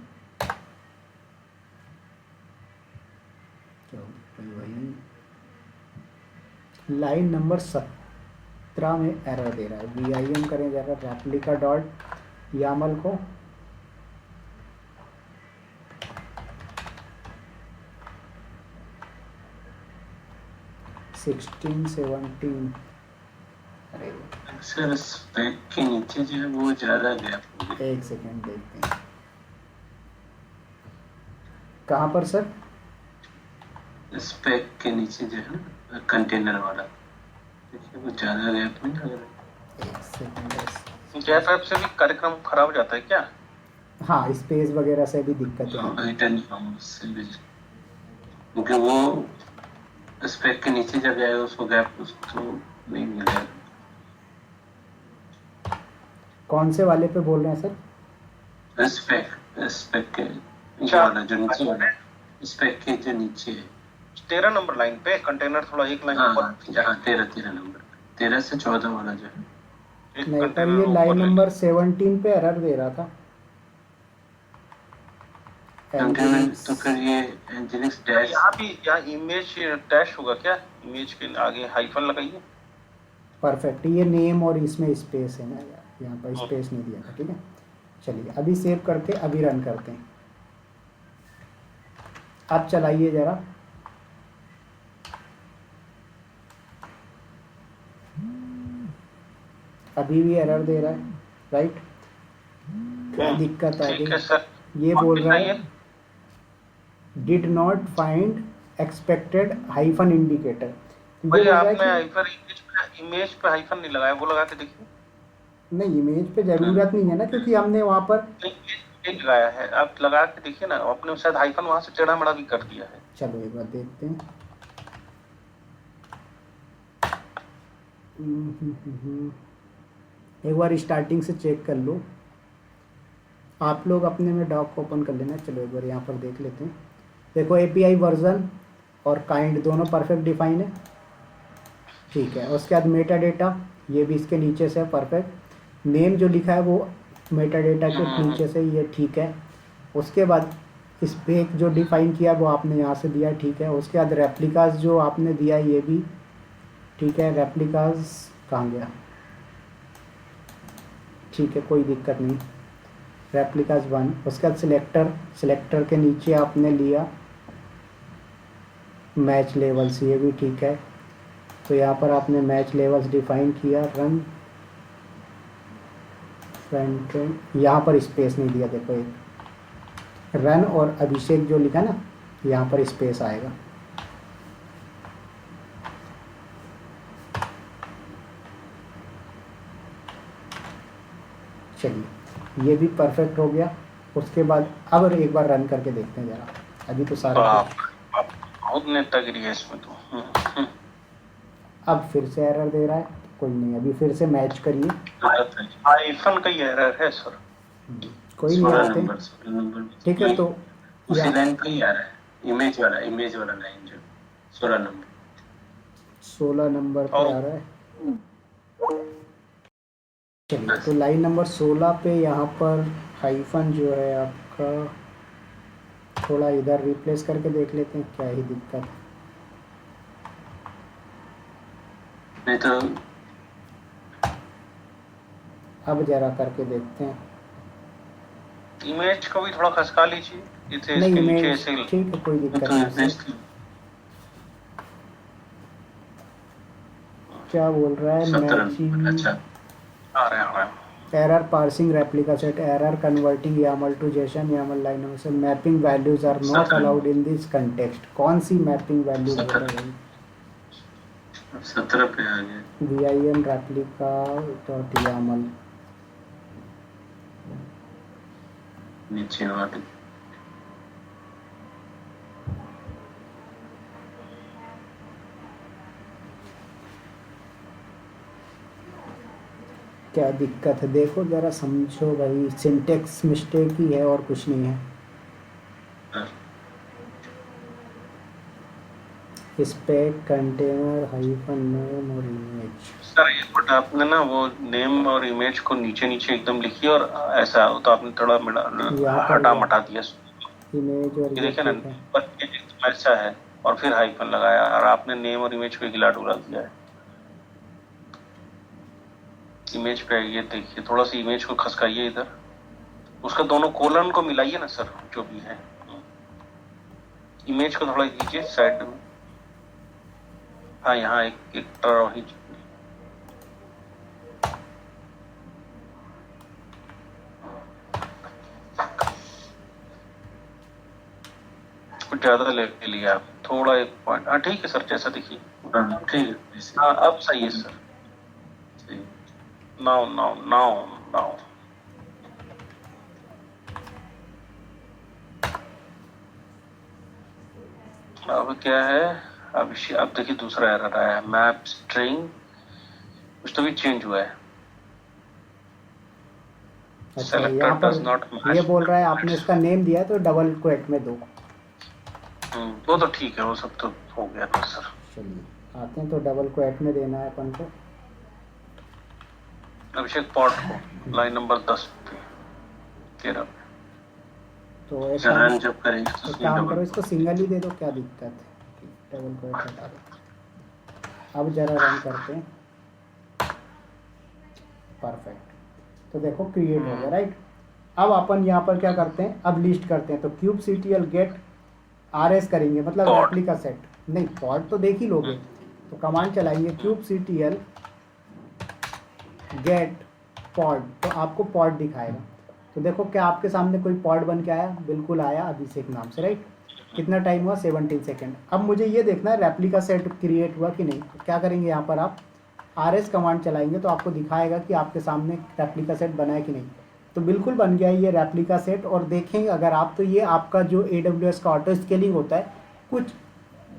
लाइन नंबर 17 में एरर दे रहा है। VIM करें जरा रेप्लिका डॉट यामल को, अरे सर स्पेक के नीचे जो है वो ज्यादा गैप हो गया। एक सेकेंड देखते हैं कहाँ पर सर? स्पेक के नीचे जो है ना कंटेनर वाला, देखिए वो ज्यादा गैप नहीं लग रहा। एक सेकेंड। गैप ऐप से भी कार्यक्रम खराब हो जाता है क्या? हाँ, स्पेस वगैरह से भी दिक्कत है। रिटर्न से भी, क्योंकि वो स्पेक के नीचे जब जाएगा उसको गैप उसको तो नहीं मिलेगा। कौन से वाले पे बोल रहे हैं सर? स्पेक के वाला जो नीचे वाला, स्पेक के जो नीचे है 13 नंबर लाइन पे कंटेनर थोड़ा एक लाइन ऊपर। हाँ जहाँ 13 नंबर, 13 से 14 वाला जो है। एक नहीं, पर कंटेनर ये लाइन ऊपर नंबर 17 पे एरर दे रहा था। तो फिर ये एंजिनिक्स डैश, यहाँ भी यहाँ इमेज डैश होगा क्या? इमेज के आगे हाइफन लगाइए। परफेक्ट। ये नेम और इसमें स्पेस है ना यार, यहाँ पर स्पेस नहीं दिया था। ठीक है, चलिए अभी सेव करके अभी रन करते हैं। आप चलाइए जरा। अभी भी एरर दे रहा है, राइट? क्या दिक्कत आ ठीक है गई? सर, ये बोल रहा है दिखाइए। Did not find expected hyphen indicator. भाई आपने हाइफन इमेज पे हाइफन नहीं लगाया, वो लगा के देखिए। नहीं, इमेज पे जरूरत नहीं है ना, क्योंकि हमने वहाँ पर नहीं लगाया है, आप लगा के देखिए ना। आपने शायद हाइफन वहां से टेढ़ा मेढ़ा भी कर दिया है। चलो एक बार देखते हैं। एक बार स्टार्टिंग से चेक कर लो। आप लोग अपने में डॉक को ओपन कर लेना। चलो एक बार यहाँ पर देख लेते हैं। देखो एपीआई वर्जन और काइंड दोनों परफेक्ट डिफाइन है। ठीक है, उसके बाद मेटा डेटा ये भी इसके नीचे से परफेक्ट। नेम जो लिखा है वो मेटा डेटा के नीचे से, ये ठीक है। उसके बाद स्पेक जो डिफाइन किया वो आपने यहाँ से दिया, ठीक है। उसके बाद रेप्लिकास जो आपने दिया ये भी ठीक है। रेप्लिकास कहाँ गया? ठीक है, कोई दिक्कत नहीं। रेप्लिकास 1। उसके बाद सिलेक्टर के नीचे आपने लिया मैच लेवल्स, ये भी ठीक है। तो यहाँ पर आपने मैच लेवल्स डिफाइन किया। रन फ्रंट एंड, यहाँ पर स्पेस नहीं दिया। देखो एक रन और अभिषेक जो लिखा ना, यहाँ पर स्पेस आएगा। चलिए ये भी परफेक्ट हो गया। उसके बाद अब एक बार रन करके देखते हैं जरा। अभी तो सारा बहुत नेतागिरी है इसमें तो। अब फिर से एरर दे रहा है। कोई नहीं, अभी फिर से मैच करिए। हाइफन का ही एरर है सर। कोई नहीं आते। ठीक है, तो उसी लाइन पे ही आ रहा है, इमेज वाला लाइन जो 16 नंबर पे आ रहा है। चलिए, तो लाइन नंबर 16 पे यहाँ पर हाइफन जो है आपका, थोड़ा इधर रिप्लेस करके देख लेते हैं क्या ही दिक्कत है। नहीं तो अब जरा करके देखते हैं। इमेज को भी थोड़ा खसका लीजिए। नहीं, इमेज ठीक है, कोई दिक्कत नहीं। क्या बोल रहा है? मैचिंग अच्छा आ रहे हैं। Error parsing replica set, error converting YAML to JSON, YAML line से mapping values are not allowed in this context. कौन सी मैपिंग वैल्यू बोल रहे हैं? 17 पे आ गया। VIN रेप्लिका डॉट यामल नीचे वाली क्या दिक्कत है? देखो जरा समझो भाई, सिंटेक्स मिस्टेक ही है और कुछ नहीं है। स्पेक कंटेनर हाइफन नेम और इमेज। सर ये बट आपने ना वो नेम और इमेज को नीचे नीचे एकदम लिखी और ऐसा तो आपने थोड़ा हटा मटा दिया। इमेज और ये देखिए ना, पर एकदम ऐसा है और फिर हाइफन लगाया और आपने नेम और इमेज को हिला डुला दिया है। इमेज पे ये देखिए, थोड़ा सा इमेज को खसकाइए इधर, उसका दोनों कोलन को मिलाइए ना सर, जो भी है। इमेज को थोड़ा कीजिए साइड में। हाँ, यहाँ एक ज्यादा ले लिया आप, थोड़ा एक पॉइंट। हाँ ठीक है सर, जैसा देखिए। हाँ ठीक है ऐसे हाँ अब सही है सर। सही। Now now now now. अब क्या है, अब देखिए दूसरा एरर आया है, मैप स्ट्रिंग कुछ तो भी चेंज हुआ है। अच्छा, यहाँ सेलेक्टर डज नॉट पर ये मैच। बोल रहा है आपने इसका नेम दिया है तो डबल क्वेट में दो। वो तो ठीक है, वो सब तो हो गया था सर। चलिए आते हैं, तो डबल क्वेट में देना है अपन को। अभिषेक पॉट को लाइन नंबर 10 पे 13 पे। तो एक रन काम, जब करेंगे तो एक उसमें काम डबल करो, इसको सिंगल ही दे दो, क्या दिक्कत है, डबल क्वेट हटा दो। अब जरा रन करते हैं। परफेक्ट, तो देखो क्रिएट हो गया राइट। अब अपन यहाँ पर क्या करते हैं, अब लिस्ट करते हैं, तो kubectl गेट RS करेंगे, मतलब Pod. रेप्लिका सेट नहीं, पॉड तो देख ही लोगे। तो कमांड चलाएंगे kubectl गेट पॉड, तो आपको पॉड दिखाएगा। तो देखो क्या आपके सामने कोई पॉड बन के आया, बिल्कुल आया, अभिषेक नाम से राइट। कितना टाइम हुआ, 17 सेकेंड। अब मुझे ये देखना है रेप्लिका सेट क्रिएट हुआ कि नहीं। तो क्या करेंगे, यहाँ पर आप RS कमांड चलाएंगे तो आपको दिखाएगा कि आपके सामने रेप्लिका सेट बना है कि नहीं। तो बिल्कुल बन गया है ये रेप्लिका सेट। और देखेंगे अगर आप, तो ये आपका जो AWS का ऑटो स्केलिंग होता है कुछ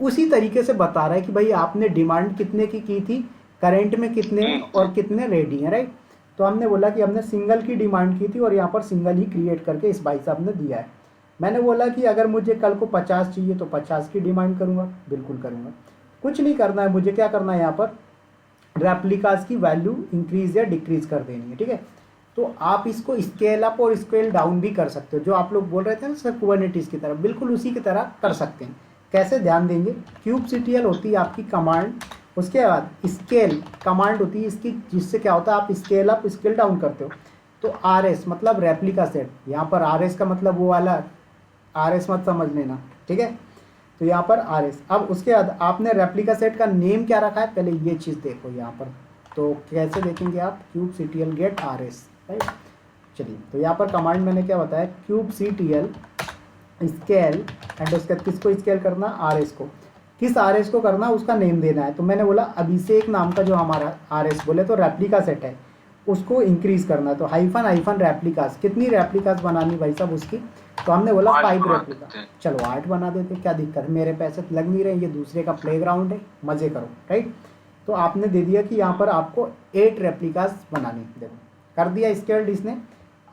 उसी तरीके से बता रहा है कि भाई आपने डिमांड कितने की थी, करंट में कितने और कितने रेडी हैं राइट। तो हमने बोला कि हमने सिंगल की डिमांड की थी और यहाँ पर सिंगल ही क्रिएट करके इस भाई साहब ने दिया है। मैंने बोला कि अगर मुझे कल को 50 चाहिए तो 50 की डिमांड करूँगा, बिल्कुल करूँगा। कुछ नहीं करना है मुझे, क्या करना है यहाँ पर रेप्लिकास की वैल्यू इंक्रीज या डिक्रीज कर देनी है, ठीक है। तो आप इसको स्केल अप और स्केल डाउन भी कर सकते हो, जो आप लोग बोल रहे थे ना सर कुबरनेटिस की तरह, बिल्कुल उसी की तरह कर सकते हैं। कैसे, ध्यान देंगे, kubectl होती है आपकी कमांड, उसके बाद स्केल कमांड होती है इसकी, जिससे क्या होता है आप स्केल अप स्केल डाउन करते हो। तो RS मतलब रेप्लिका सेट, यहाँ पर RS का मतलब वो वाला RS मत समझ लेना, ठीक है। तो यहाँ पर RS, अब उसके बाद आपने रेप्लिका सेट का नेम क्या रखा है, पहले ये चीज़ देखो यहाँ पर। तो कैसे देखेंगे आप, kubectl गेट RS राइट। चलिए, तो यहाँ पर कमांड मैंने क्या बताया, kubectl स्केल एंड उसके बाद किसको स्केल करना, RS को। किस RS को करना, उसका नेम देना है। तो मैंने बोला अभिषेक नाम का जो हमारा RS बोले तो रेप्लिका सेट है, उसको इंक्रीज करना है। तो हाइफन रेप्लिकास, कितनी रेप्लिकास बनानी भाई साहब उसकी। तो हमने बोला 5 रेप्लिका, चलो 8 बना देते, क्या दिक्कत है, मेरे पैसे लग नहीं रहे, ये दूसरे का प्लेग्राउंड है, मजे करो राइट। तो आपने दे दिया कि यहाँ पर आपको 8 रेप्लिकास बनानी, देखो कर दिया स्केल्ड इसने।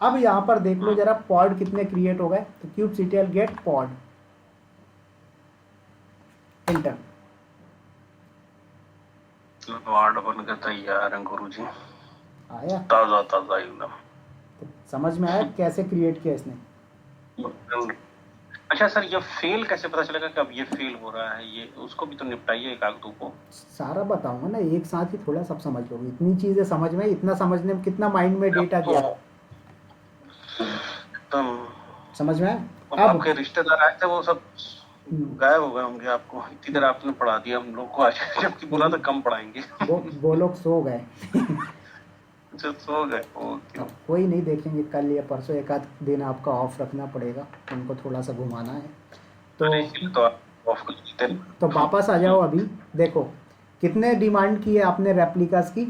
अब यहाँ पर देख लो जरा पॉड कितने क्रिएट हो गए। तो kubectl get pod, enter. Ward बन के तैयार है गुरुजी, आया, ताजा ताजा एकदम। तो समझ में आया कैसे क्रिएट किया इसने। अच्छा सर, ये फेल कैसे पता चलेगा कि अब ये फेल हो रहा है, ये उसको भी तो निपटाइए एक आध दो को। सारा बताऊंगा ना, एक साथ ही थोड़ा सब समझ लोगे, इतनी चीजें समझ में, इतना समझने में कितना माइंड में डेटा गया, एकदम समझ में आया। अब अब आपके रिश्तेदार आए थे वो सब गायब हो गए होंगे, आपको इतनी देर आपने पढ़ा दिया हम लोग को आज, जबकि बोला था कम पढ़ाएंगे। वो लोग सो गए। अच्छा सो गए, ओके। अब कोई नहीं, देखेंगे कल या परसों, एक आध दिन आपका ऑफ रखना पड़ेगा, उनको थोड़ा सा घुमाना है। तो आप ऑफ कर देते हैं। तो वापस आ जाओ, अभी देखो कितने डिमांड की है आपने रेप्लिकास की,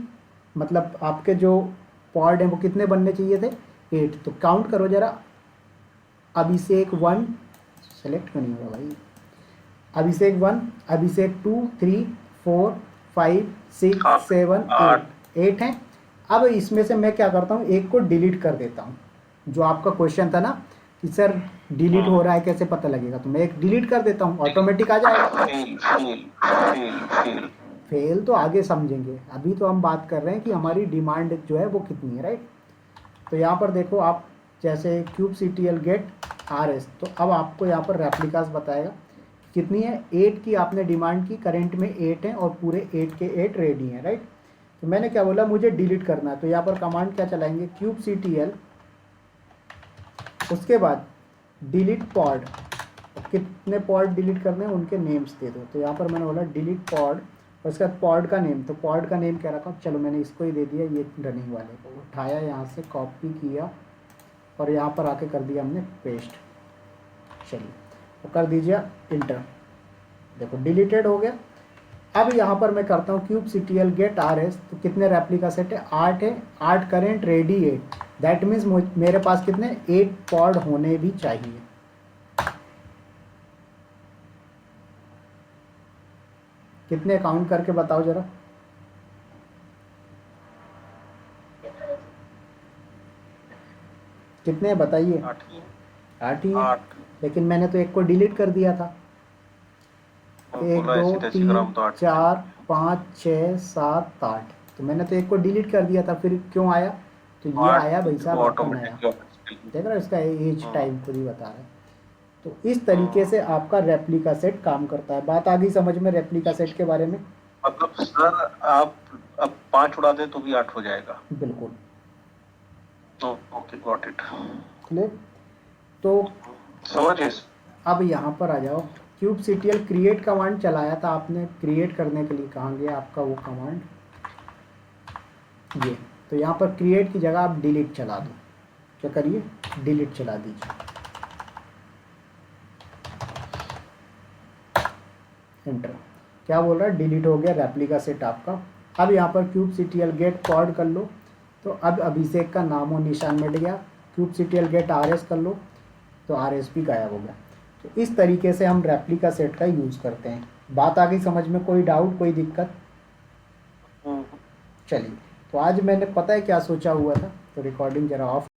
मतलब आपके जो पॉड हैं वो कितने बनने चाहिए थे, 8। तो काउंट करो जरा, अभिषेक 1 सेलेक्ट करनी होगा भाई, अभिषेक 1, अभिषेक 2, 3, 4, 5, 6, 7, 8 हैं। अब इसमें से मैं क्या करता हूँ, एक को डिलीट कर देता हूँ। जो आपका क्वेश्चन था ना कि सर डिलीट हो रहा है कैसे पता लगेगा, तो मैं एक डिलीट कर देता हूँ, ऑटोमेटिक आ जाएगा। फेल तो आगे समझेंगे, अभी तो हम बात कर रहे हैं कि हमारी डिमांड जो है वो कितनी है राइट। तो यहाँ पर देखो आप, जैसे kubectl गेट RS, तो अब आपको यहाँ पर रेप्लिकास बताएगा कितनी है, 8 की आपने डिमांड की, करंट में 8 हैं और पूरे 8 के 8 रेडी हैं राइट। तो मैंने क्या बोला, मुझे डिलीट करना है। तो यहाँ पर कमांड क्या चलाएंगे, kubectl, उसके बाद डिलीट पॉड, कितने पॉड डिलीट करने हैं उनके नेम्स दे दो। तो यहाँ पर मैंने बोला डिलीट पॉड, और उसके बाद पॉड का नेम, तो पॉड का नेम क्या रखा, चलो मैंने इसको ही दे दिया, ये रनिंग वाले को उठाया, यहाँ से कॉपी किया और यहाँ पर आके कर दिया हमने पेस्ट। चलिए, तो कर दीजिए इंटर, देखो डिलीटेड हो गया। अब यहाँ पर मैं करता हूँ kubectl get rs, तो कितने रेप्लिका सेट है, 8 है, 8 करेंट रेडी 8, दैट मीन्स मेरे पास कितने 8 पॉड होने भी चाहिए। कितने काउंट करके बताओ जरा, कितने बताइए। 8 ही 8 ही है, 8 लेकिन मैंने तो एक को डिलीट कर दिया था। 1 बोला 2 ऐसी तैसी 3 ग्राम तो 8 4 5 6 7 8, तो मैंने तो एक को डिलीट कर दिया था, फिर क्यों आया, तो ये आया भाई साहब आपका नया, ऑटोमेटिकली देख रहे हो इसका एज हाँ। टाइम खुद ही बता रहा है। तो इस तरीके से आपका रेप्लिका सेट काम करता है। बात आ गई समझ में रेप्लिका सेट के बारे में? मतलब सर आप अब 5 उड़ा दे तो भी 8 हो जाएगा। बिल्कुल ओके गॉट इट, क्लियर। तो समझिए। अब यहाँ पर आ जाओ, kubectl क्रिएट कमांड चलाया था आपने, क्रिएट करने के लिए कहाँ गया आपका वो कमांड, ये। तो यहाँ पर क्रिएट की जगह आप डिलीट चला दो, क्या करिए डिलीट चला दीजिए, एंटर। क्या बोल रहा है, डिलीट हो गया रेप्लिका सेट आपका। अब यहाँ पर kubectl get pod कर लो, तो अब अभिषेक का नामो निशान मिट गया। kubectl get rs कर लो, तो rs भी गायब हो गया। तो इस तरीके से हम रेप्लिका सेट का यूज़ करते हैं। बात आ गई समझ में, कोई डाउट कोई दिक्कत? चलिए, तो आज मैंने पता है क्या सोचा हुआ था, तो रिकॉर्डिंग जरा ऑफ